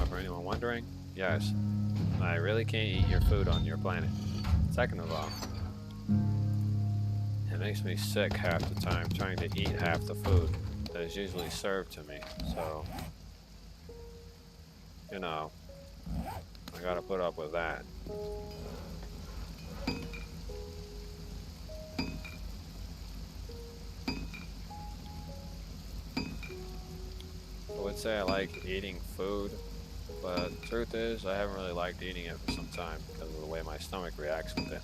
For anyone wondering, yes, I really can't eat your food on your planet. Second of all, it makes me sick half the time trying to eat half the food. that's usually served to me. So, you know, I gotta put up with that. I would say I like eating food, but the truth is, I haven't really liked eating it for some time because of the way my stomach reacts with it.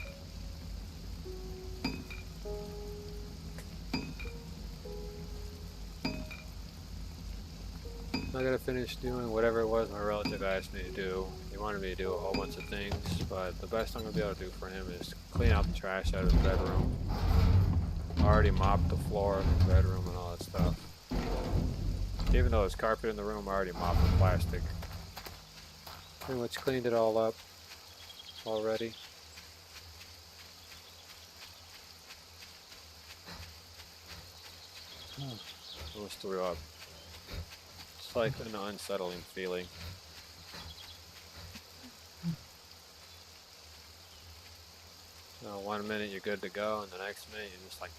I gotta finish doing whatever it was my relative asked me to do. He wanted me to do a whole bunch of things, but the best I'm gonna be able to do for him is clean out the trash out of the bedroom. I already mopped the floor of the bedroom and all that stuff. Even though there's carpet in the room, I already mopped the plastic. Pretty much cleaned it all up already. Almost threw up. It's like an unsettling feeling. You know, 1 minute you're good to go, and the next minute you're just like.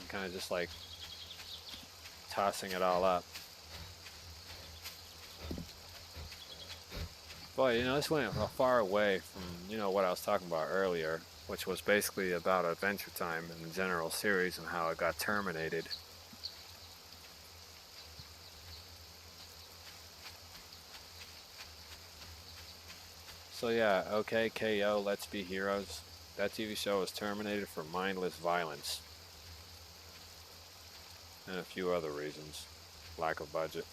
And kind of just like tossing it all up. But, you know, this went far away from, you know, what I was talking about earlier, which was basically about Adventure Time and the general series and how it got terminated. So yeah, okay, KO, Let's Be Heroes. That TV show was terminated for mindless violence. And a few other reasons. Lack of budget.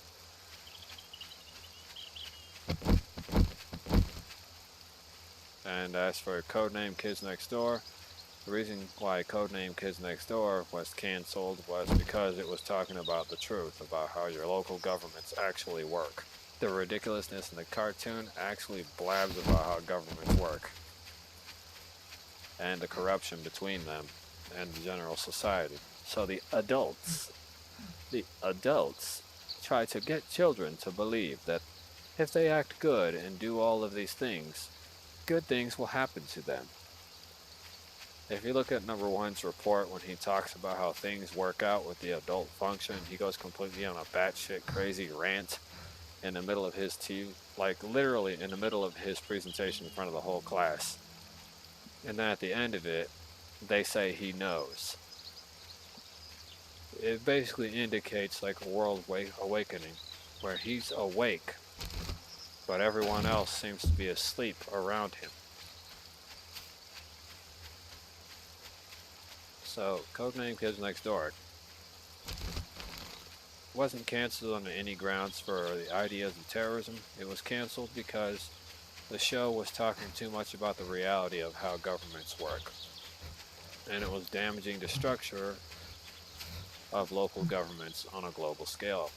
And as for Codename Kids Next Door, the reason why Codename Kids Next Door was canceled was because it was talking about the truth about how your local governments actually work. The ridiculousness in the cartoon actually blabs about how governments work and the corruption between them and the general society. So the adults try to get children to believe that if they act good and do all of these things, good things will happen to them. If you look at number one's report when he talks about how things work out with the adult function, he goes completely on a batshit crazy rant in the middle of his like literally in the middle of his presentation in front of the whole class. And then at the end of it, they say he knows. It basically indicates like a world awakening, where he's awake, but everyone else seems to be asleep around him. So, Codename Kids Next Door wasn't canceled on any grounds for the ideas of terrorism. It was canceled because the show was talking too much about the reality of how governments work. And it was damaging the structure of local governments on a global scale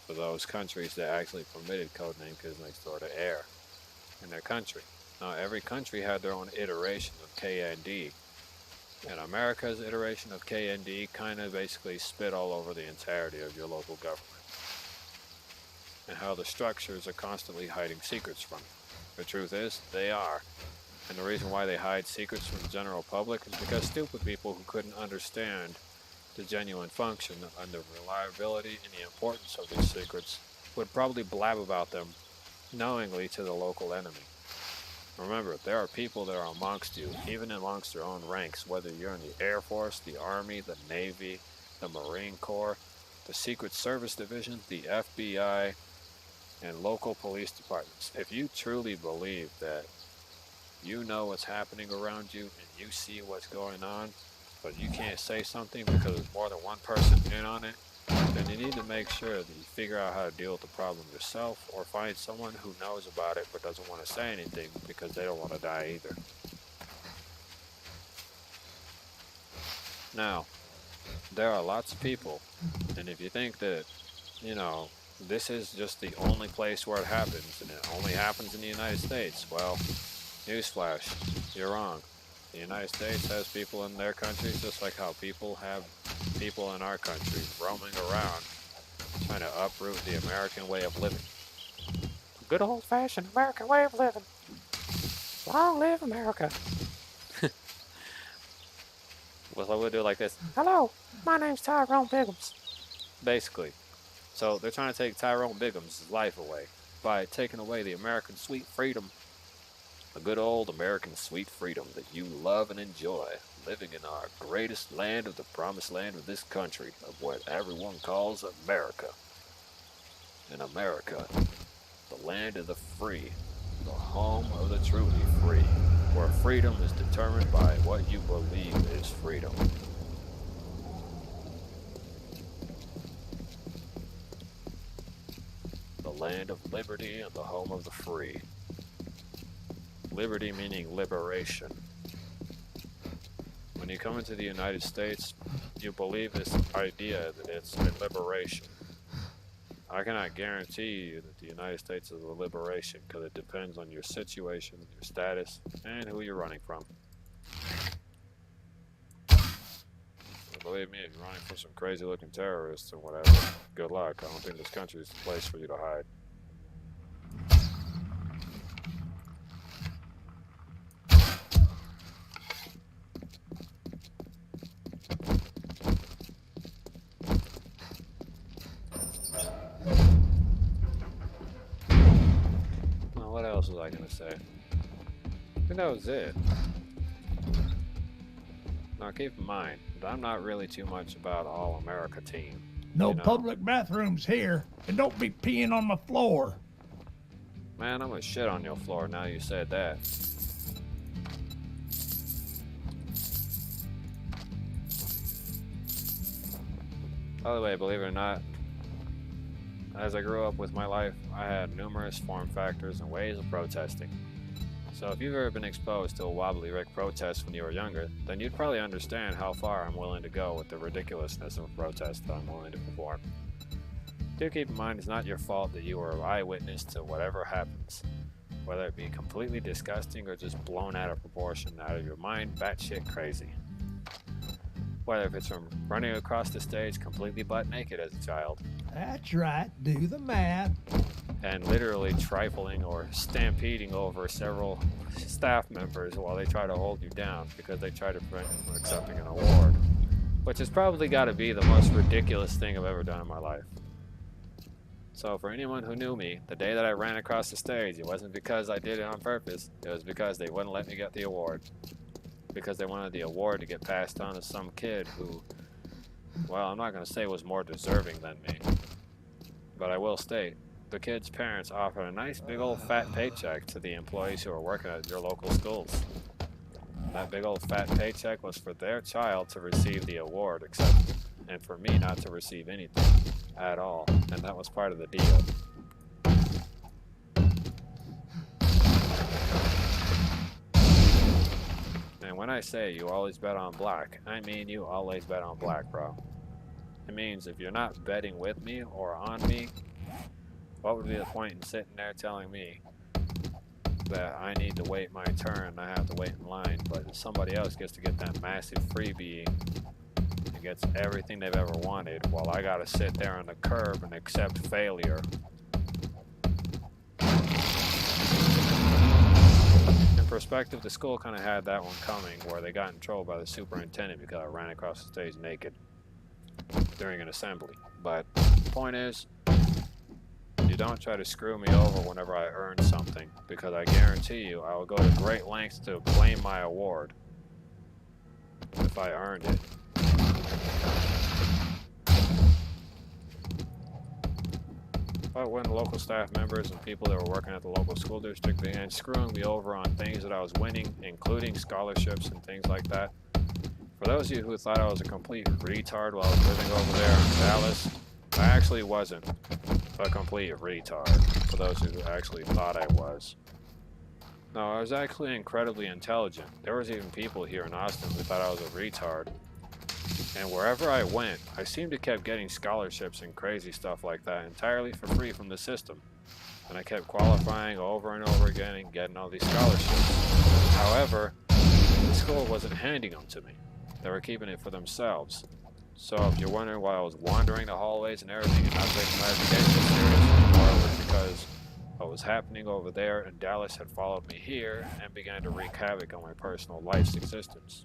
for those countries that actually permitted Codename Kids Next Door to air in their country. Now, every country had their own iteration of KND, and America's iteration of KND kind of basically spit all over the entirety of your local government and how the structures are constantly hiding secrets from you. The truth is, they are. And the reason why they hide secrets from the general public is because stupid people who couldn't understand the genuine function and the reliability and the importance of these secrets would probably blab about them knowingly to the local enemy. Remember, there are people that are amongst you, even amongst your own ranks, whether you're in the Air Force, the Army, the Navy, the Marine Corps, the Secret Service Division, the FBI, and local police departments. If you truly believe that you know what's happening around you and you see what's going on, but you can't say something because there's more than one person in on it, then you need to make sure that you figure out how to deal with the problem yourself or find someone who knows about it but doesn't want to say anything because they don't want to die either. Now, there are lots of people, and if you think that, you know, this is just the only place where it happens and it only happens in the United States, well, newsflash, you're wrong. The United States has people in their countries just like how people have people in our country roaming around trying to uproot the American way of living. Good old-fashioned American way of living. Long live America. So we'll do like this. Hello, my name's Tyrone Biggums. Basically. So they're trying to take Tyrone Biggums' life away by taking away the American sweet freedom. The good old American sweet freedom that you love and enjoy, living in our greatest land of the promised land of this country, of what everyone calls America. In America, the land of the free, the home of the truly free, where freedom is determined by what you believe is freedom. The land of liberty and the home of the free. Liberty meaning liberation. When you come into the United States, you believe this idea that it's a liberation. I cannot guarantee you that the United States is a liberation because it depends on your situation, your status, and who you're running from. And believe me, if you're running from some crazy looking terrorists or whatever, good luck. I don't think this country is the place for you to hide. What else was I gonna say? I think that was it. Now keep in mind that I'm not really too much about all America team. No public bathrooms here, and don't be peeing on my floor. Man, I'm gonna shit on your floor now you said that. By the way, believe it or not, as I grew up with my life, I had numerous form factors and ways of protesting. So if you've ever been exposed to a wobbly Rick protest when you were younger, then you'd probably understand how far I'm willing to go with the ridiculousness of a protest that I'm willing to perform. Do keep in mind it's not your fault that you were an eyewitness to whatever happens, whether it be completely disgusting or just blown out of proportion, out of your mind, batshit crazy. Whether if it's from running across the stage completely butt naked as a child, That's right, do the math. and literally trifling or stampeding over several staff members while they try to hold you down because they try to prevent you from accepting an award, which has probably got to be the most ridiculous thing I've ever done in my life. So for anyone who knew me, the day that I ran across the stage, it wasn't because I did it on purpose, it was because they wouldn't let me get the award. Because they wanted the award to get passed on to some kid who, well, I'm not going to say was more deserving than me, but I will state, the kid's parents offered a nice big old fat paycheck to the employees who are working at your local schools. That big old fat paycheck was for their child to receive the award, and for me not to receive anything at all, and that was part of the deal. And when I say you always bet on black, I mean you always bet on black, bro. It means if you're not betting with me or on me, what would be the point in sitting there telling me that I need to wait my turn, I have to wait in line, but somebody else gets to get that massive freebie and gets everything they've ever wanted while I gotta sit there on the curb and accept failure. In perspective, the school kind of had that one coming where they got in trouble by the superintendent because I ran across the stage naked during an assembly. But the point is, you don't try to screw me over whenever I earn something, because I guarantee you I will go to great lengths to claim my award if I earned it. But when local staff members and people that were working at the local school district began screwing me over on things that I was winning, including scholarships and things like that, for those of you who thought I was a complete retard while I was living over there in Dallas, I actually wasn't a complete retard, for those who actually thought I was. No, I was actually incredibly intelligent. There was even people here in Austin who thought I was a retard. And wherever I went, I seemed to kept getting scholarships and crazy stuff like that entirely for free from the system. And I kept qualifying over and over again and getting all these scholarships. However, the school wasn't handing them to me. They were keeping it for themselves. So if you're wondering why I was wandering the hallways and everything and not taking my education serious anymore, it was because what was happening over there in Dallas had followed me here and began to wreak havoc on my personal life's existence.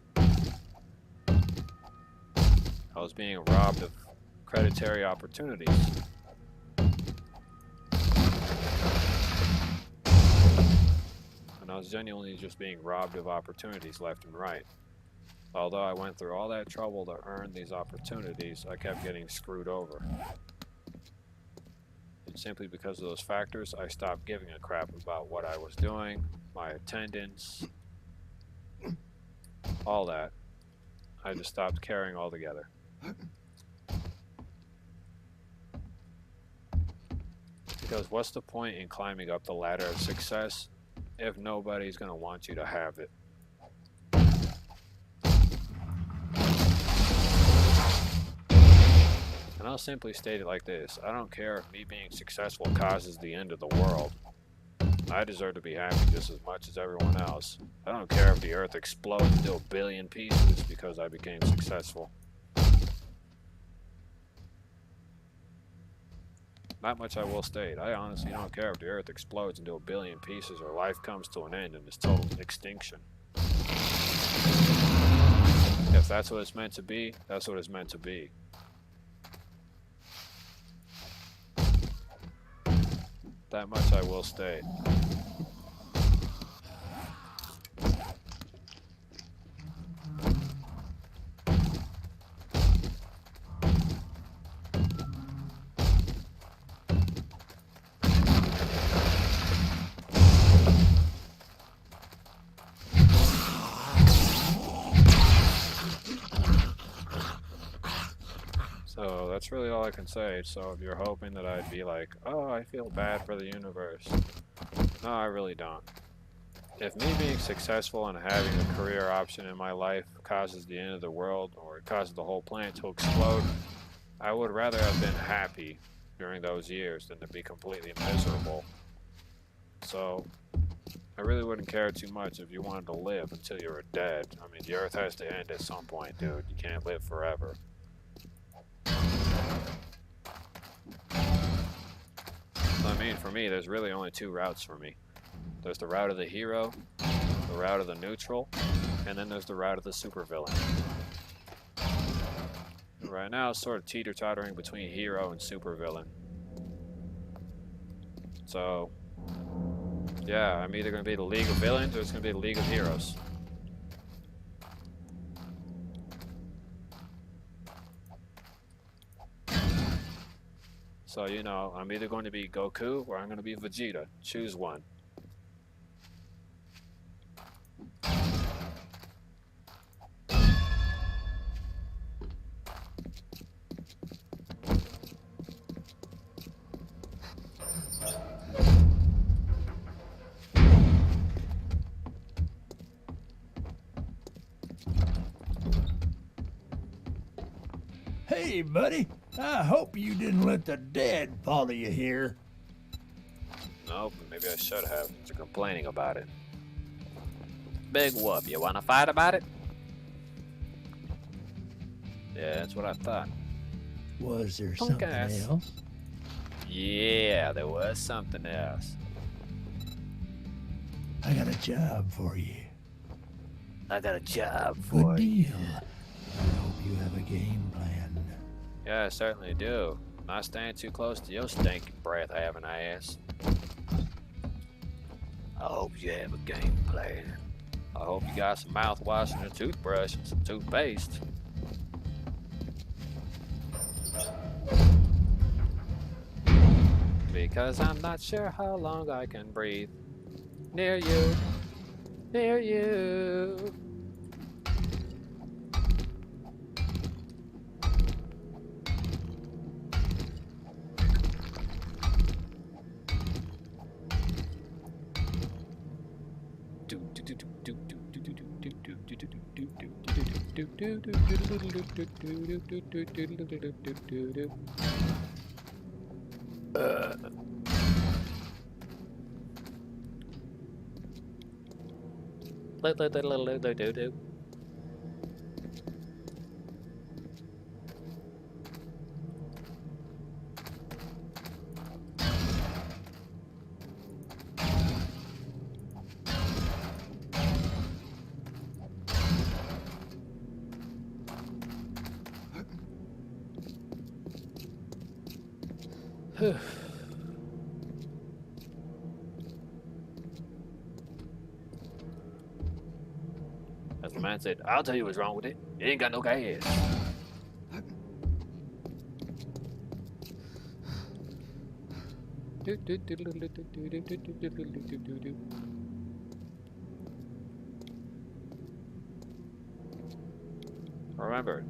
I was being robbed of predatory opportunities. And I was genuinely just being robbed of opportunities left and right. Although I went through all that trouble to earn these opportunities, I kept getting screwed over. And simply because of those factors, I stopped giving a crap about what I was doing, my attendance, all that. I just stopped caring altogether. Because what's the point in climbing up the ladder of success if nobody's going to want you to have it? And I'll simply state it like this. I don't care if me being successful causes the end of the world. I deserve to be happy just as much as everyone else. I don't care if the earth explodes into a billion pieces because I became successful. Not much I will state. I honestly don't care if the earth explodes into a billion pieces or life comes to an end and is total extinction. If that's what it's meant to be, that's what it's meant to be. That much I will state. So that's really all I can say. So if you're hoping that I'd be like, oh, I feel bad for the universe. No, I really don't. If me being successful and having a career option in my life causes the end of the world or it causes the whole planet to explode, I would rather have been happy during those years than to be completely miserable. So I really wouldn't care too much if you wanted to live until you were dead. I mean, the earth has to end at some point, dude. You can't live forever. I mean, for me, there's really only two routes for me. There's the route of the hero, the route of the neutral, and then there's the route of the supervillain. Right now, it's sort of teeter-tottering between hero and supervillain. So, yeah, I'm either going to be the League of Villains or it's going to be the League of Heroes. So, you know, I'm either going to be Goku or I'm going to be Vegeta. Choose one. Hey, buddy. I hope you didn't let the dead follow you here. Nope, maybe I should have. You're complaining about it. Big whoop, you wanna fight about it? Yeah, that's what I thought. Was there Punk something ass. else? Yeah, there was something else. I got a job for you. I got a job Good for you. deal. I hope you have a game plan. Yeah, I certainly do. Not staying too close to your stinking breath having ass. I hope you have a game plan. I hope you got some mouthwash and a toothbrush and some toothpaste. Because I'm not sure how long I can breathe. Near you. Near you. As the man said, I'll tell you what's wrong with it. It ain't got no gas. Remember,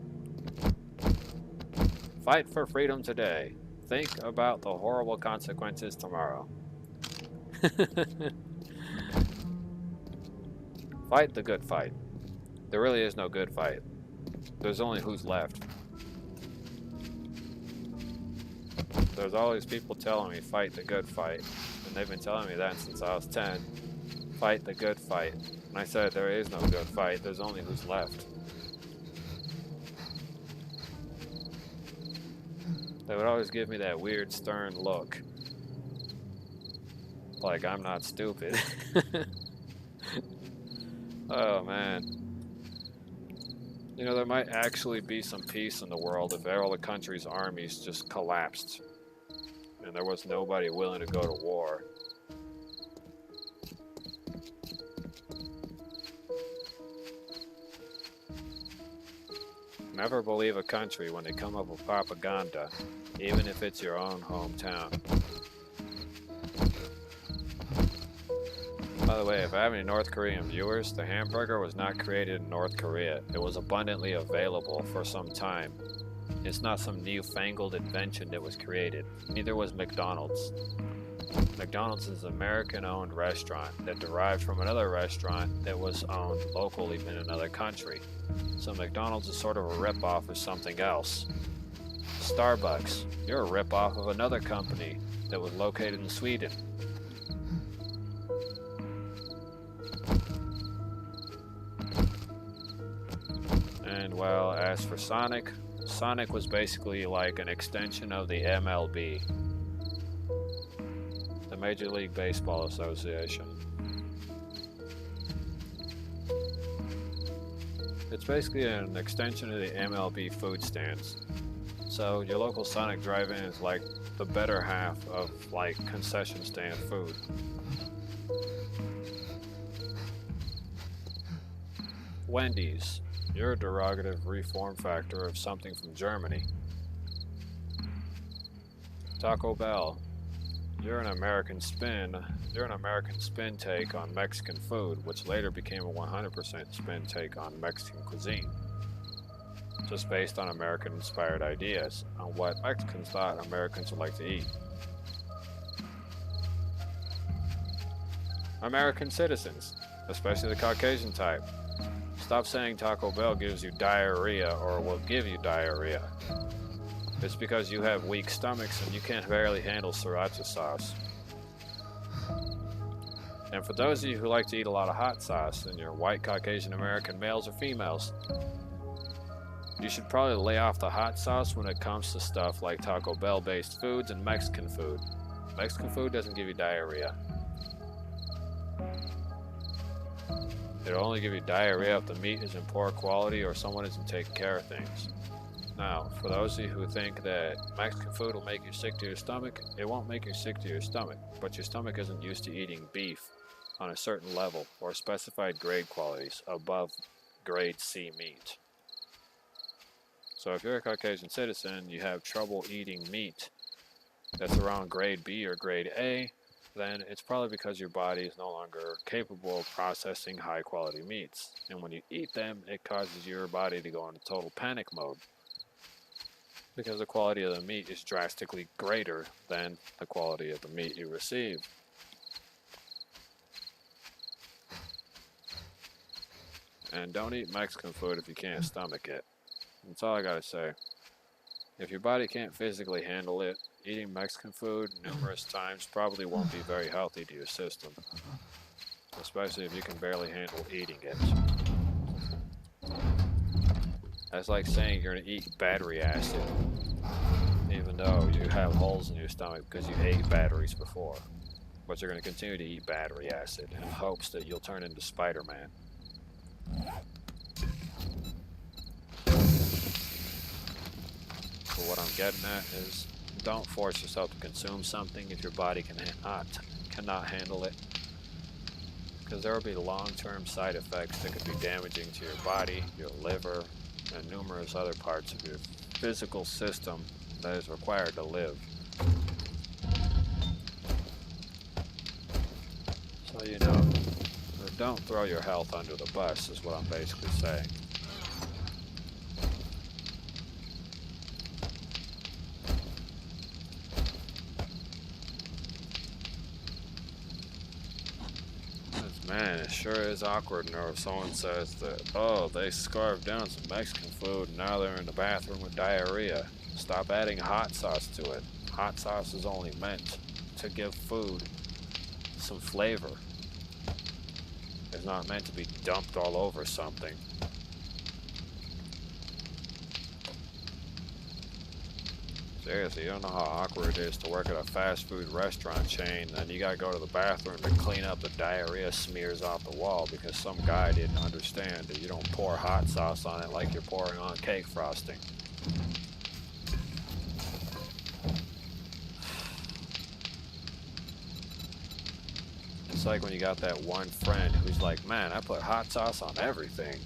fight for freedom today. Think about the horrible consequences tomorrow. Fight the good fight. There really is no good fight. There's only who's left. There's always people telling me fight the good fight. And they've been telling me that since I was 10. Fight the good fight. And I said there is no good fight. There's only who's left. They would always give me that weird stern look. Like I'm not stupid. Oh man. You know, there might actually be some peace in the world if all the country's armies just collapsed. And there was nobody willing to go to war. Never believe a country when they come up with propaganda, even if it's your own hometown. By the way, if I have any North Korean viewers, the hamburger was not created in North Korea. It was abundantly available for some time. It's not some newfangled invention that was created. Neither was McDonald's. McDonald's is an American-owned restaurant that derived from another restaurant that was owned locally in another country. So McDonald's is sort of a rip-off of something else. Starbucks, you're a rip-off of another company that was located in Sweden. And well, as for Sonic, Sonic was basically like an extension of the MLB, the Major League Baseball Association. It's basically an extension of the MLB food stands. So your local Sonic drive-in is like the better half of like concession stand food. Wendy's, you're a derogative reform factor of something from Germany. Taco Bell, you're an American spin take on Mexican food, which later became a 100% spin take on Mexican cuisine. Just based on American-inspired ideas on what Mexicans thought Americans would like to eat. American citizens, especially the Caucasian type. Stop saying Taco Bell gives you diarrhea or will give you diarrhea. It's because you have weak stomachs and you can't barely handle sriracha sauce. And for those of you who like to eat a lot of hot sauce and you're white Caucasian American males or females, you should probably lay off the hot sauce when it comes to stuff like Taco Bell based foods and Mexican food. Mexican food doesn't give you diarrhea. It'll only give you diarrhea if the meat is in poor quality or someone isn't taking care of things. Now, for those of you who think that Mexican food will make you sick to your stomach, it won't make you sick to your stomach, but your stomach isn't used to eating beef on a certain level or specified grade qualities above grade C meat. So if you're a Caucasian citizen, you have trouble eating meat that's around grade B or grade A, then it's probably because your body is no longer capable of processing high quality meats. And when you eat them, it causes your body to go into total panic mode, because the quality of the meat is drastically greater than the quality of the meat you receive. And don't eat Mexican food if you can't stomach it. That's all I gotta say. If your body can't physically handle it, eating Mexican food numerous times probably won't be very healthy to your system. Especially if you can barely handle eating it. That's like saying you're gonna eat battery acid, even though you have holes in your stomach because you ate batteries before. But you're gonna continue to eat battery acid in hopes that you'll turn into Spider-Man. But what I'm getting at is, Don't force yourself to consume something if your body cannot handle it, because there will be long-term side effects that could be damaging to your body, your liver, and numerous other parts of your physical system that is required to live. So, don't throw your health under the bus is what I'm basically saying. Man, it sure is awkward if someone says that, oh, they scarfed down some Mexican food and now they're in the bathroom with diarrhea. Stop adding hot sauce to it. Hot sauce is only meant to give food some flavor. It's not meant to be dumped all over something. Seriously, you don't know how awkward it is to work at a fast food restaurant chain, and you gotta go to the bathroom to clean up the diarrhea smears off the wall because some guy didn't understand that you don't pour hot sauce on it like you're pouring on cake frosting. It's like when you got that one friend who's like, man, I put hot sauce on everything.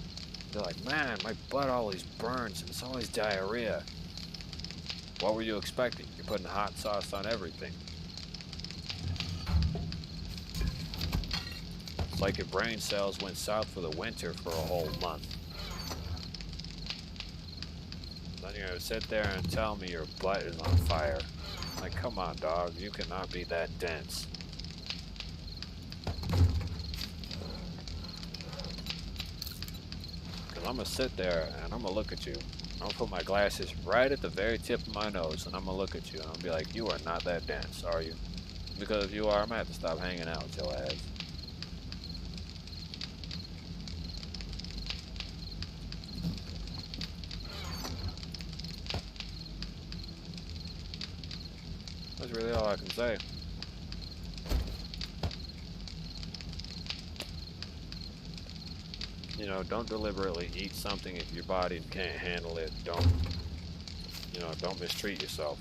They're like, man, my butt always burns and it's always diarrhea. What were you expecting? You're putting hot sauce on everything. It's like your brain cells went south for the winter for a whole month. Then you're gonna sit there and tell me your butt is on fire. Like, come on, dog, you cannot be that dense. Cause I'm gonna sit there and I'm gonna look at you. I'm gonna put my glasses right at the very tip of my nose and I'm gonna look at you and I'm gonna be like, you are not that dense, are you? Because if you are, I'm gonna have to stop hanging out with your ass. That's really all I can say. Don't deliberately eat something if your body can't handle it. Don't mistreat yourself.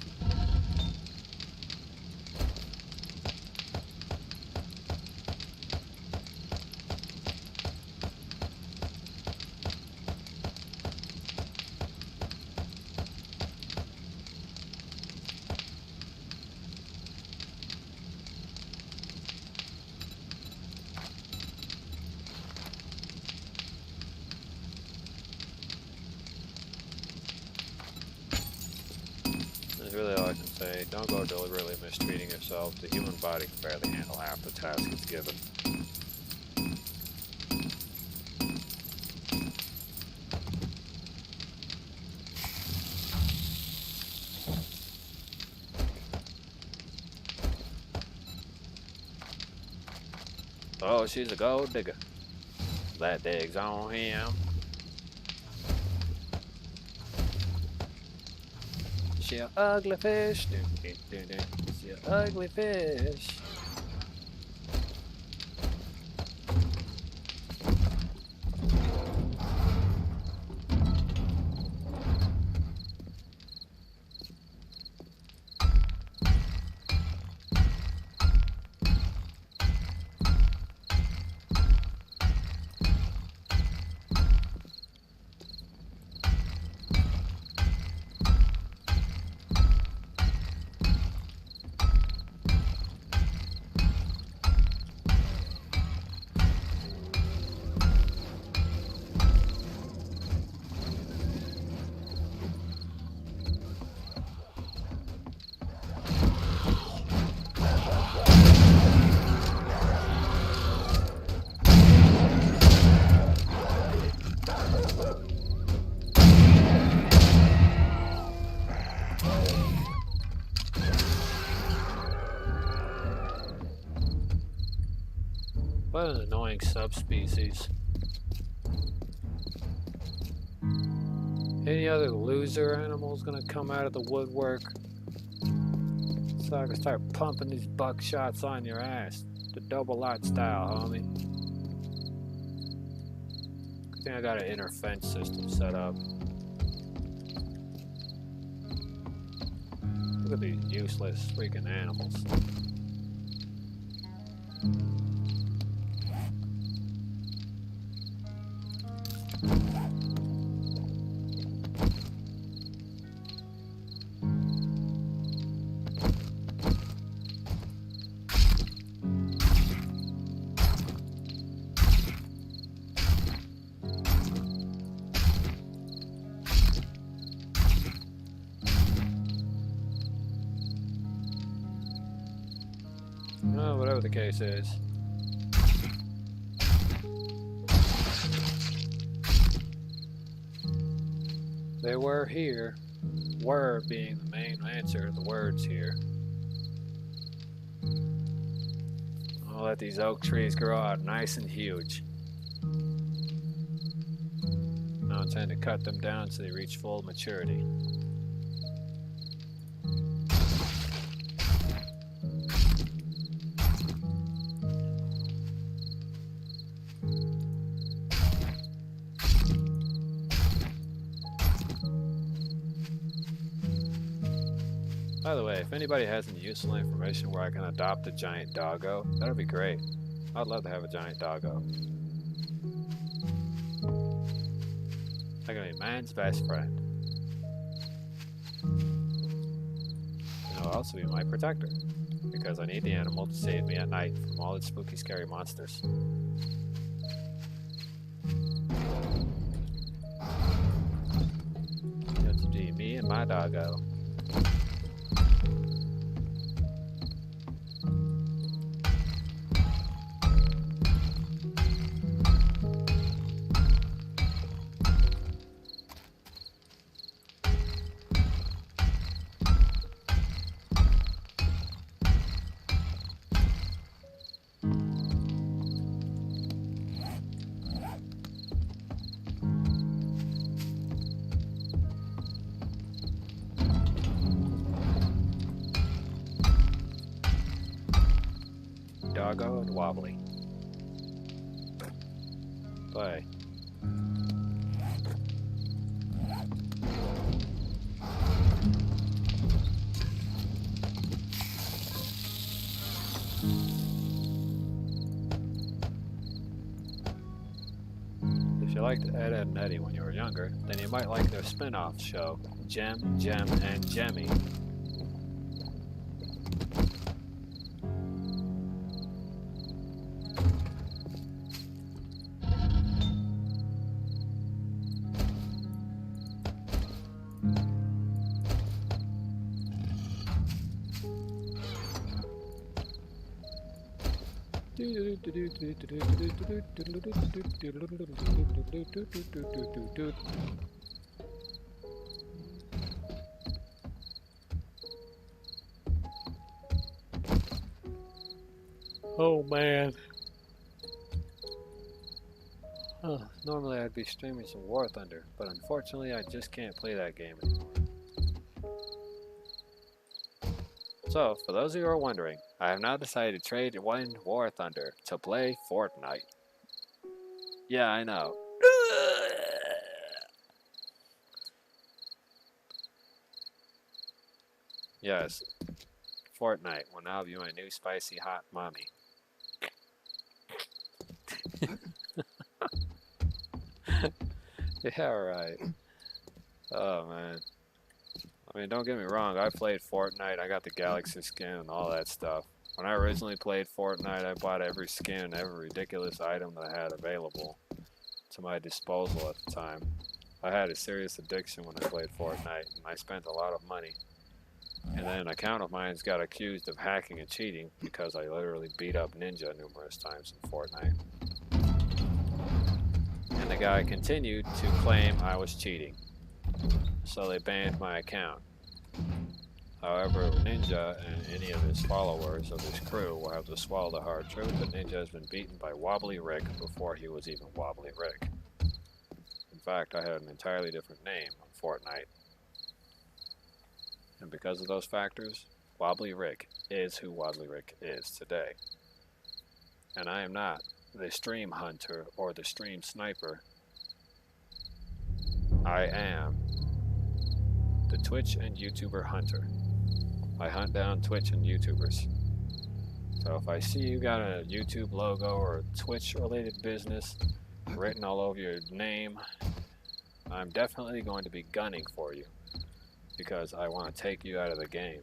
That's really all I can say. Don't go deliberately mistreating yourself. The human body can barely handle half the task it's given. Oh, she's a gold digger. That dig's on him. She an ugly fish. She an ugly fish. What an annoying subspecies. Any other loser animal's gonna come out of the woodwork so I can start pumping these buckshots on your ass. The double lot style, homie. I think I got an inner fence system set up. Look at these useless freaking animals. Well, whatever the case is. They were here. Were being the main answer, the words here. I'll let these oak trees grow out nice and huge. I intend to cut them down so they reach full maturity. By the way, if anybody has any useful information where I can adopt a giant doggo, that would be great. I'd love to have a giant doggo. I can be man's best friend. And it'll also be my protector, because I need the animal to save me at night from all its spooky, scary monsters. It's be me and my doggo. Doggo and Wobbly. Play. If you liked Ed, Edd and Eddy when you were younger, then you might like their spin-off show, Gem, and Jemmy. Oh man. Normally I'd be streaming some War Thunder, but unfortunately I just can't play that game anymore. So, for those of you who are wondering, I have now decided to trade one War Thunder to play Fortnite. Yeah, I know. Yes, Fortnite will now be my new spicy hot mommy. Yeah, right. Oh, man. I mean, don't get me wrong, I played Fortnite, I got the Galaxy skin and all that stuff. When I originally played Fortnite, I bought every skin and every ridiculous item that I had available to my disposal at the time. I had a serious addiction when I played Fortnite, and I spent a lot of money. And then an account of mine got accused of hacking and cheating because I literally beat up Ninja numerous times in Fortnite. And the guy continued to claim I was cheating, so they banned my account. However, Ninja and any of his followers of his crew will have to swallow the hard truth that Ninja has been beaten by Wobbly Rick before he was even Wobbly Rick. In fact, I had an entirely different name on Fortnite. And because of those factors, Wobbly Rick is who Wobbly Rick is today. And I am not the stream hunter or the stream sniper. I am the Twitch and YouTuber hunter. I hunt down Twitch and YouTubers. So if I see you got a YouTube logo or a Twitch related business written all over your name, I'm definitely going to be gunning for you because I want to take you out of the game.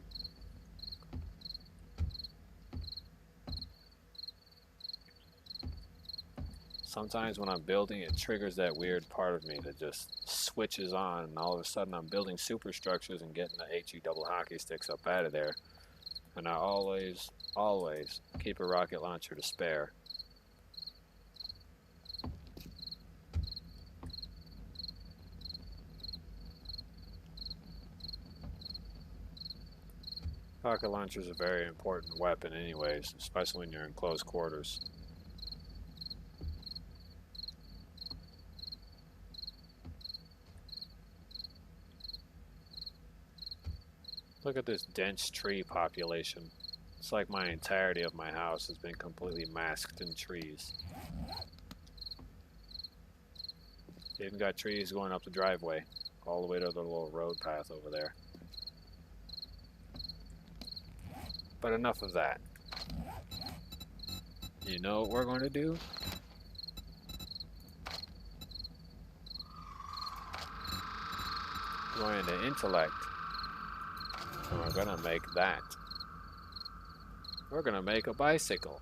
Sometimes when I'm building, it triggers that weird part of me that just switches on, and all of a sudden I'm building superstructures and getting the HE double hockey sticks up out of there. And I always keep a rocket launcher to spare. Rocket launcher is a very important weapon anyways, especially when you're in close quarters. Look at this dense tree population. It's like my entirety of my house has been completely masked in trees. Even got trees going up the driveway, all the way to the little road path over there. But enough of that. You know what we're going to do? We're going to intellect. And we're going to make that. We're going to make a bicycle.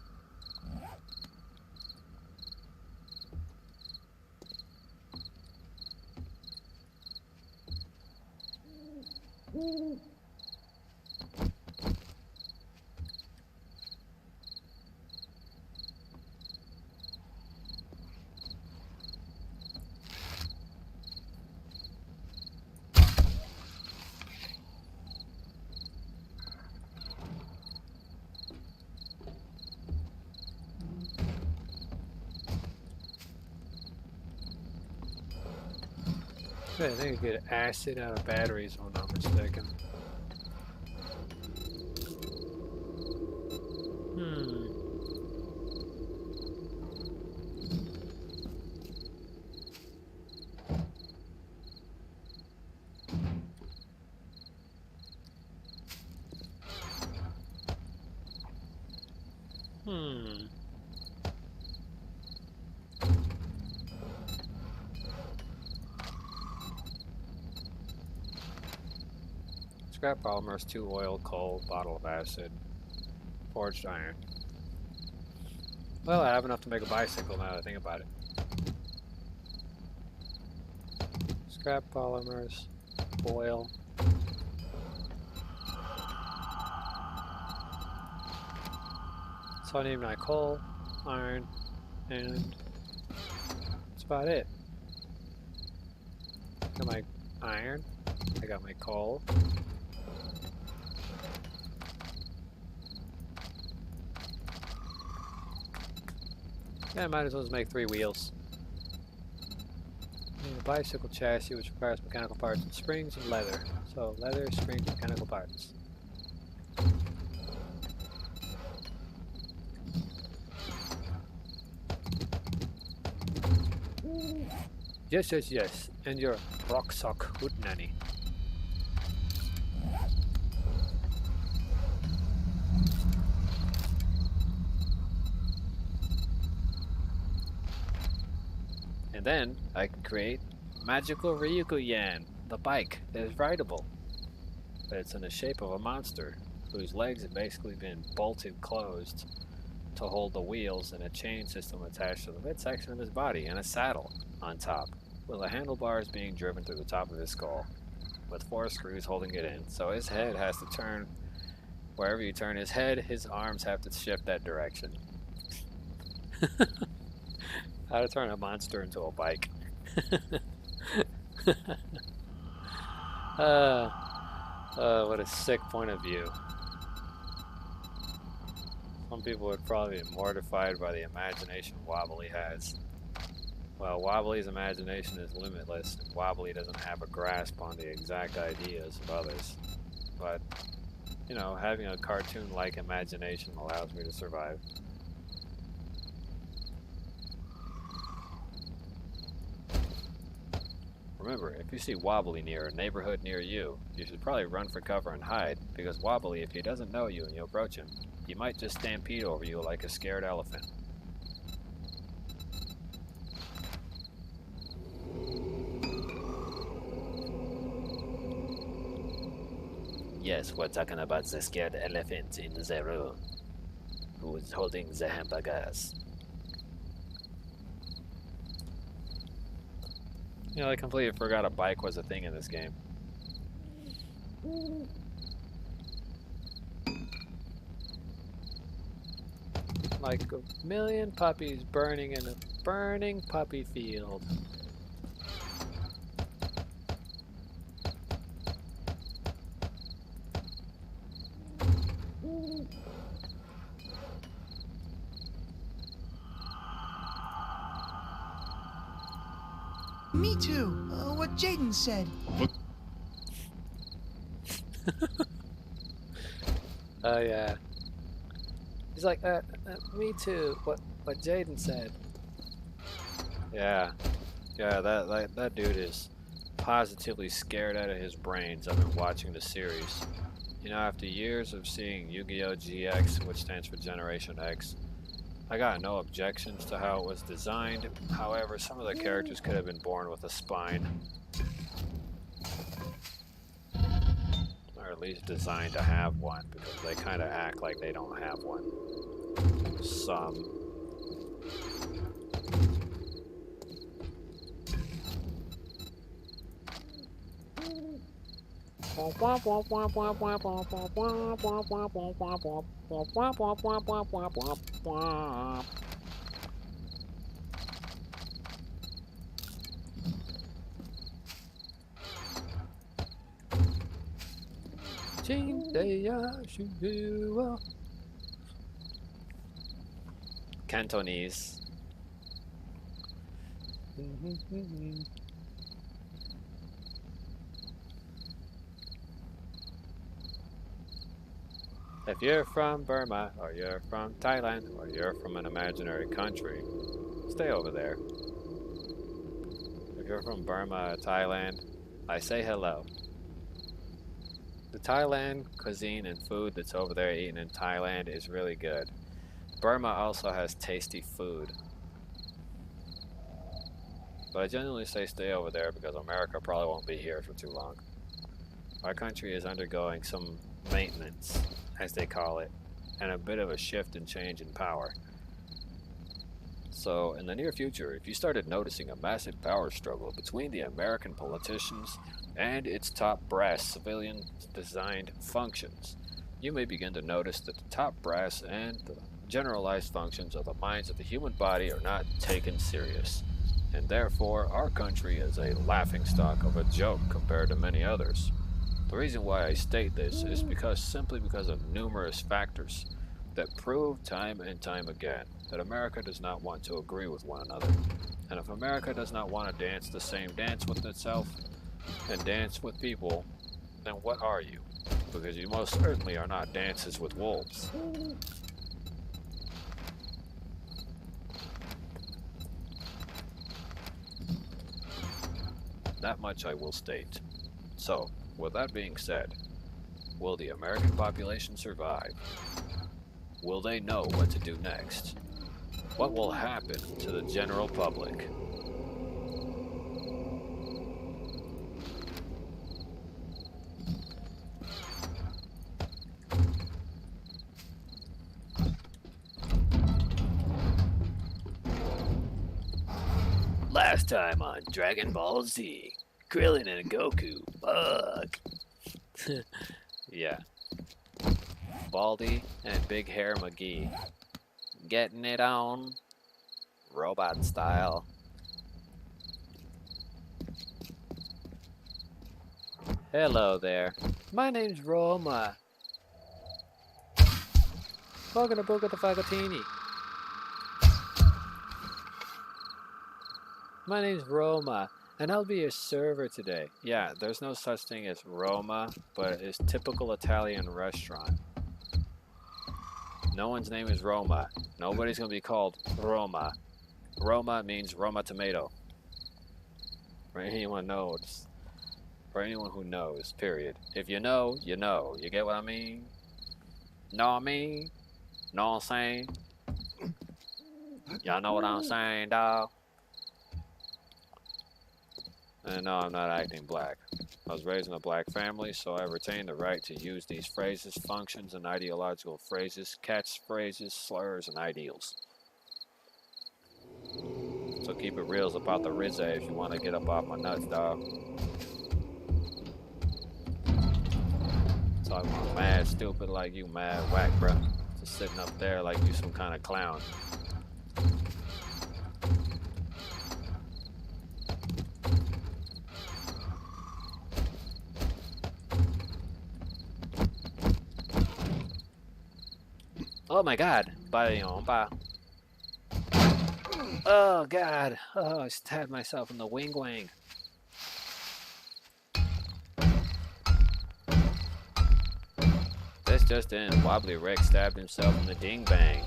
I think you get acid out of batteries, if I'm not mistaken. Scrap polymers, 2 oil, coal, bottle of acid, forged iron. Well, I have enough to make a bicycle now that I think about it. Scrap polymers, oil. So I need my coal, iron, and that's about it. Got my iron, I got my coal. Yeah, I might as well just make 3 wheels. And a bicycle chassis, which requires mechanical parts and springs and leather. So leather, springs, mechanical parts. Yes, yes, yes. And your rock sock hood nanny. And then I can create Magical Ryuko-Yan, the bike that is rideable. But it's in the shape of a monster, whose legs have basically been bolted closed to hold the wheels and a chain system attached to the midsection of his body and a saddle on top, with the handlebars being driven through the top of his skull, with 4 screws holding it in. So his head has to turn, wherever you turn his head, his arms have to shift that direction. How to turn a monster into a bike. What a sick point of view. Some people would probably be mortified by the imagination Wobbly has. Well, Wobbly's imagination is limitless, and Wobbly doesn't have a grasp on the exact ideas of others. But, you know, having a cartoon-like imagination allows me to survive. Remember, if you see Wobbly near a neighborhood near you, you should probably run for cover and hide, because Wobbly, if he doesn't know you and you approach him, he might just stampede over you like a scared elephant. Yes, we're talking about the scared elephant in the room, who is holding the hamburgers. You know, I completely forgot a bike was a thing in this game. Like a million puppies burning in a burning puppy field. Me too. What Jaden said. Oh yeah. He's like, me too. What Jaden said. Yeah, that dude is positively scared out of his brains. I've been watching the series. You know, after years of seeing Yu-Gi-Oh! GX, which stands for Generation X, I got no objections to how it was designed. However, some of the characters could have been born with a spine. Or at least designed to have one, because they kind of act like they don't have one. Some. Cantonese. If you're from Burma, or you're from Thailand, or you're from an imaginary country, stay over there. If you're from Burma or Thailand, I say hello. The Thailand cuisine and food that's over there eaten in Thailand is really good. Burma also has tasty food. But I genuinely say stay over there because America probably won't be here for too long. Our country is undergoing some maintenance, as they call it, and a bit of a shift and change in power. So, in the near future, if you started noticing a massive power struggle between the American politicians and its top brass civilian-designed functions, you may begin to notice that the top brass and the generalized functions of the minds of the human body are not taken serious, and therefore our country is a laughingstock of a joke compared to many others. The reason why I state this is simply because of numerous factors that prove time and time again that America does not want to agree with one another. And if America does not want to dance the same dance with itself and dance with people, then what are you? Because you most certainly are not dances with wolves. That much I will state. So, with that being said, will the American population survive? Will they know what to do next? What will happen to the general public? Last time on Dragon Ball Z, Krillin and Goku, fuck. Yeah. Baldy and Big Hair McGee. Getting it on. Robot style. Hello there. My name's Roma. Welcome to Boca the Fagatini. My name's Roma, and I'll be your server today. Yeah, there's no such thing as Roma, but it's typical Italian restaurant. No one's name is Roma. Nobody's gonna be called Roma. Roma means Roma tomato. For anyone knows. For anyone who knows, period. If you know, you know. You get what I mean? Know what I mean? Know what I'm saying? Y'all know what I'm saying, dawg? And no, I'm not acting black. I was raised in a black family, so I retain the right to use these phrases, functions, and ideological phrases, catchphrases, slurs, and ideals. So keep it reals about the Rizza if you want to get up off my nuts, dog. Talking about mad stupid like you, mad whack, bruh. Just sitting up there like you some kind of clown. Oh my god. Bye. Oh god. Oh, I stabbed myself in the wing wang. This just in. Wobbly Rex stabbed himself in the ding bang.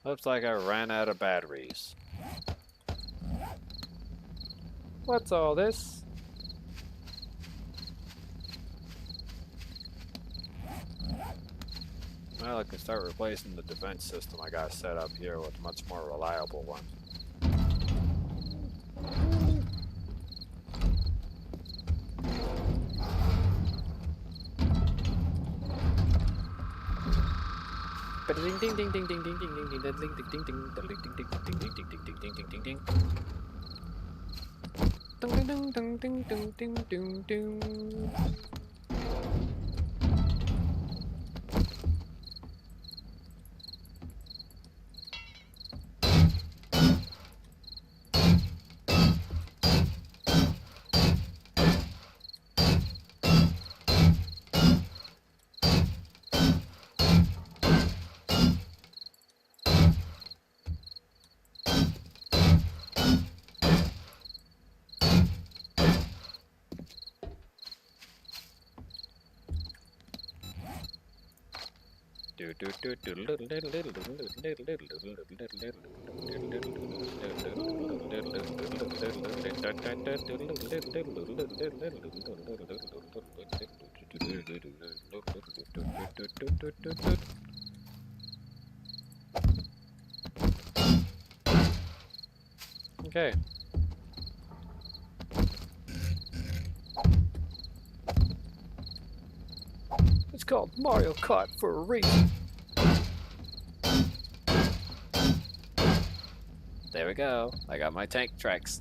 Looks like I ran out of batteries. What's all this? Well, I can start replacing the defense system I got set up here with a much more reliable one. Ding ding ding ding ding ding ding ding ding ding ding ding ding ding ding ding ding ding ding ding. Okay. It's called Mario Kart for a reason. There we go. I got my tank tracks.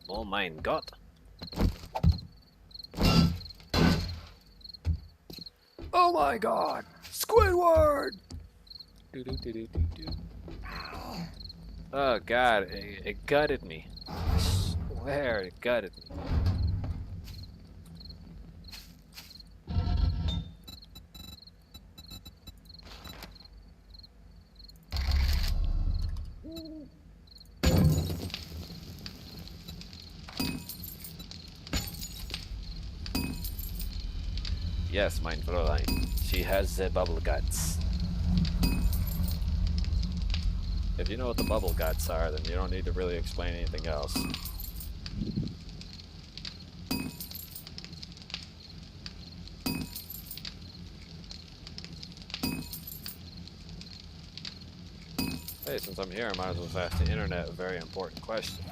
Oh mein Gott. Oh my god! Squidward! Oh god, it gutted me. I swear it gutted me. Yes, mein Fräulein. She has the bubble guts. If you know what the bubble guts are, then you don't need to really explain anything else. Hey, since I'm here, I might as well ask the internet a very important question.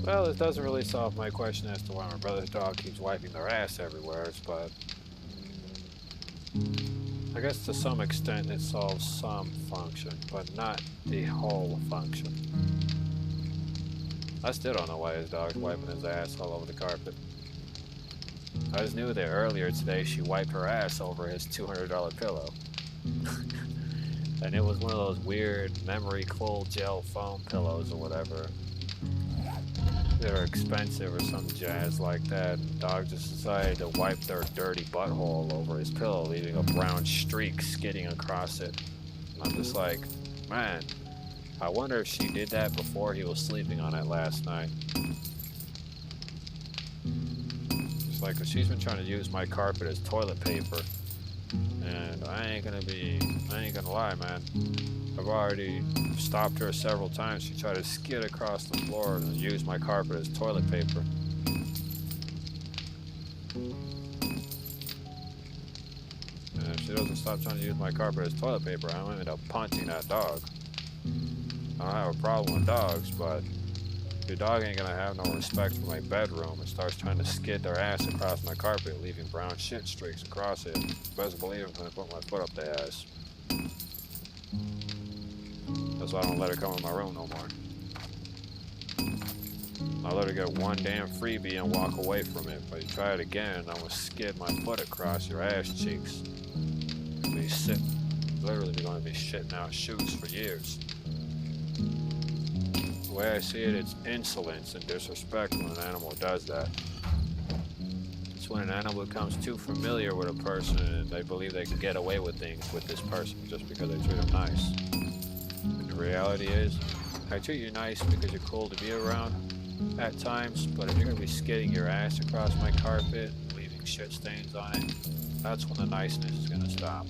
Well, it doesn't really solve my question as to why my brother's dog keeps wiping their ass everywhere, but I guess to some extent it solves some function, but not the whole function. I still don't know why his dog's wiping his ass all over the carpet. I just knew that earlier today she wiped her ass over his $200 pillow. And it was one of those weird memory cool gel foam pillows or whatever. They're expensive or some jazz like that. Dog just decided to wipe their dirty butthole over his pillow, leaving a brown streak skidding across it. And I'm just like, man, I wonder if she did that before he was sleeping on it last night. It's like, 'cause she's been trying to use my carpet as toilet paper. And I ain't gonna lie, man. I've already stopped her several times. She tried to skid across the floor and use my carpet as toilet paper. And if she doesn't stop trying to use my carpet as toilet paper, I'm gonna end up punching that dog. I don't have a problem with dogs, but your dog ain't gonna have no respect for my bedroom and starts trying to skid their ass across my carpet, leaving brown shit streaks across it. Best believe I'm gonna put my foot up their ass. That's why I don't let her come in my room no more. I let her get one damn freebie and walk away from it, but you try it again, I'm gonna skid my foot across your ass cheeks. Literally gonna be shitting out shoots for years. The way I see it, it's insolence and disrespect when an animal does that. It's when an animal becomes too familiar with a person and they believe they can get away with things with this person just because they treat them nice. And the reality is, I treat you nice because you're cool to be around at times, but if you're gonna be skidding your ass across my carpet, leaving shit stains on it, that's when the niceness is gonna stop.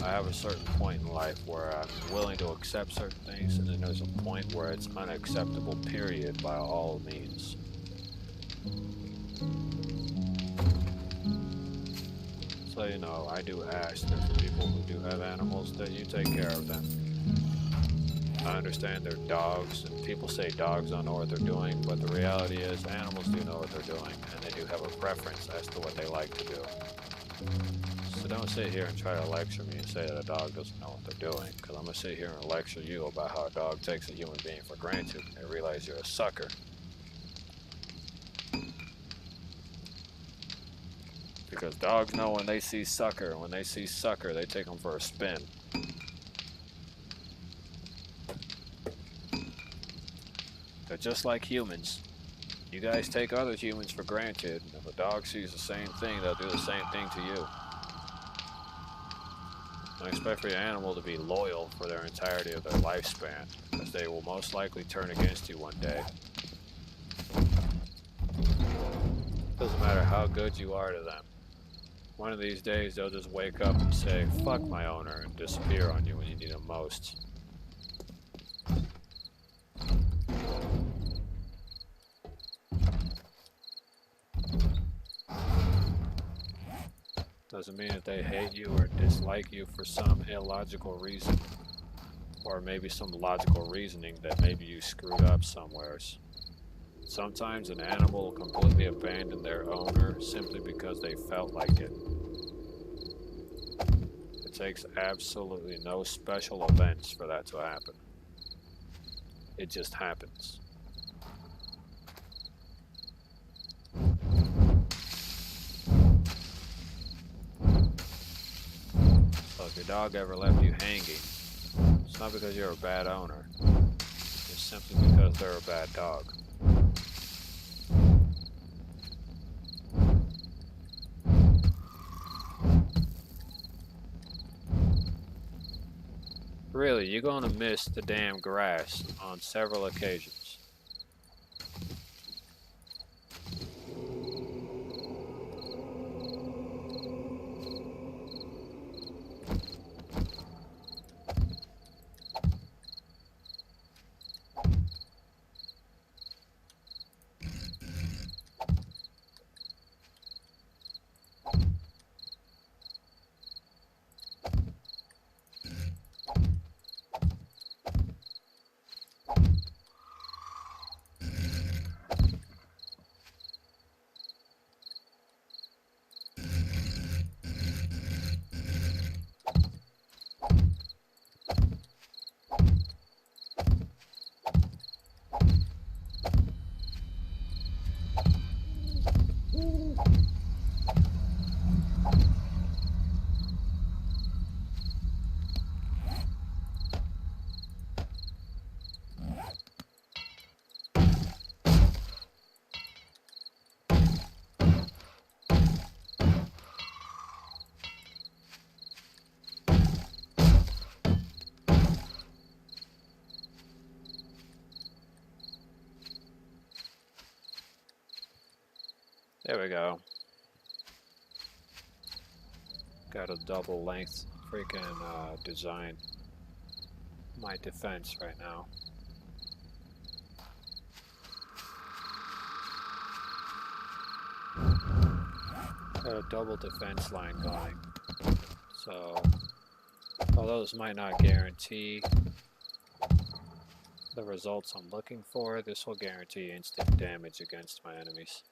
I have a certain point in life where I'm willing to accept certain things, and then there's a point where it's unacceptable, period, by all means. So, you know, I do ask that for people who do have animals that you take care of them. I understand they're dogs, and people say dogs don't know what they're doing, but the reality is animals do know what they're doing, and they do have a preference as to what they like to do. So don't sit here and try to lecture me and say that a dog doesn't know what they're doing, because I'm going to sit here and lecture you about how a dog takes a human being for granted and realize you're a sucker. Because dogs know when they see sucker, and when they see sucker, they take them for a spin. They're just like humans. You guys take other humans for granted, and if a dog sees the same thing, they'll do the same thing to you. I expect for your animal to be loyal for their entirety of their lifespan, as they will most likely turn against you one day. Doesn't matter how good you are to them. One of these days, they'll just wake up and say, "Fuck my owner," and disappear on you when you need them most. Doesn't mean that they hate you or dislike you for some illogical reason, or maybe some logical reasoning that maybe you screwed up somewheres. Sometimes an animal will completely abandon their owner simply because they felt like it. It takes absolutely no special events for that to happen. It just happens. So if your dog ever left you hanging, it's not because you're a bad owner. It's simply because they're a bad dog. Really, you're gonna miss the damn grass on several occasions. There we go. Got a double length freaking design. My defense right now. Got a double defense line going. So, although this might not guarantee the results I'm looking for, this will guarantee instant damage against my enemies.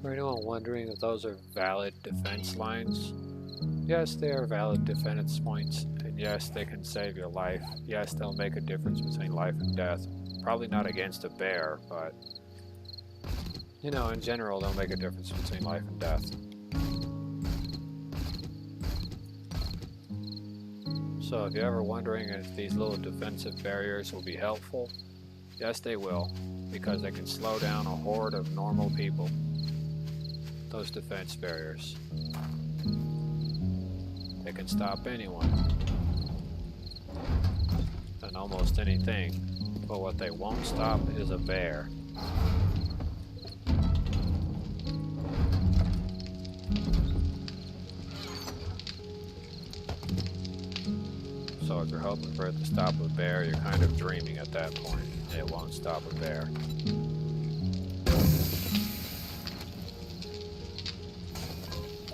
For anyone wondering if those are valid defense lines, yes, they are valid defense points, and yes, they can save your life. Yes, they'll make a difference between life and death. Probably not against a bear, but, you know, in general, they'll make a difference between life and death. So if you're ever wondering if these little defensive barriers will be helpful, yes, they will, because they can slow down a horde of normal people. Those defense barriers. They can stop anyone and almost anything, but what they won't stop is a bear. So if you're hoping for it to stop a bear, you're kind of dreaming at that point. It won't stop a bear.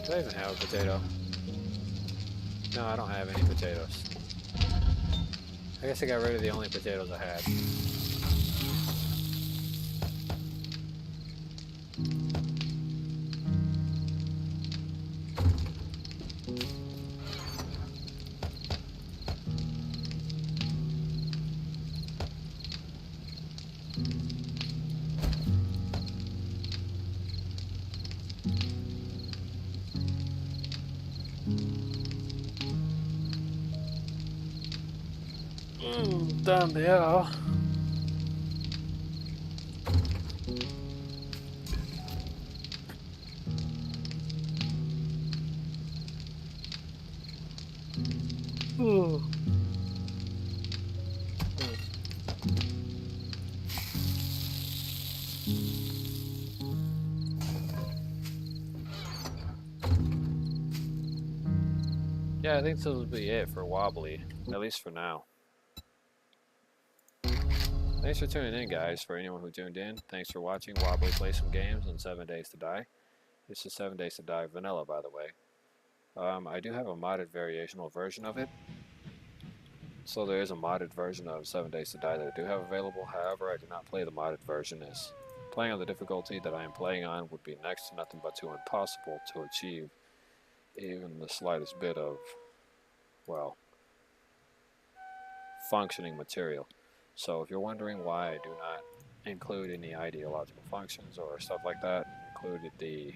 Do I even have a potato? No, I don't have any potatoes. I guess I got rid of the only potatoes I had. Damn, yeah. Ooh. Yeah, I think this will be it for Wobbly, at least for now. Thanks for tuning in, guys. For anyone who tuned in, thanks for watching Wobbly play some games on 7 Days to Die. This is 7 Days to Die Vanilla, by the way. I do have a modded variational version of it. So there is a modded version of 7 Days to Die that I do have available. However, I do not play the modded version, as playing on the difficulty that I am playing on would be next to nothing but too impossible to achieve even the slightest bit of, well, functioning material. So if you're wondering why I do not include any ideological functions or stuff like that, included the,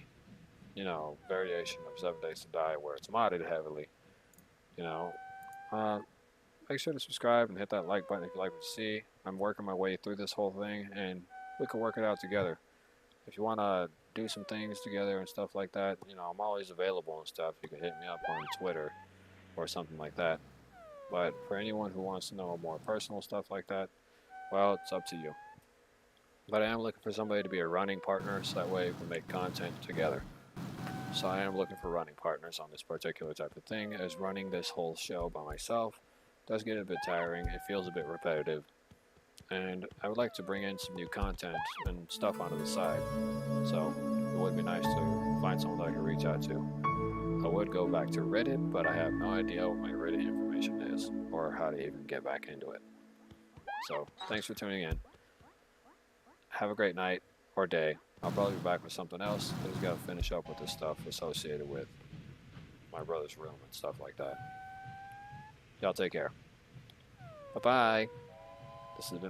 you know, variation of 7 Days to Die where it's modded heavily, you know, make sure to subscribe and hit that like button if you like what you see. I'm working my way through this whole thing, and we can work it out together. If you want to do some things together and stuff like that, you know, I'm always available and stuff. You can hit me up on Twitter or something like that. But for anyone who wants to know more personal stuff like that, well, it's up to you. But I am looking for somebody to be a running partner, so that way we can make content together. So I am looking for running partners on this particular type of thing, as running this whole show by myself does get a bit tiring. It feels a bit repetitive. And I would like to bring in some new content and stuff onto the side. So it would be nice to find someone that I can reach out to. I would go back to Reddit, but I have no idea what my Reddit information is or how to even get back into it. So thanks for tuning in. Have a great night or day. I'll probably be back with something else. I just gotta finish up with this stuff associated with my brother's room and stuff like that. Y'all take care. Bye-bye. This has been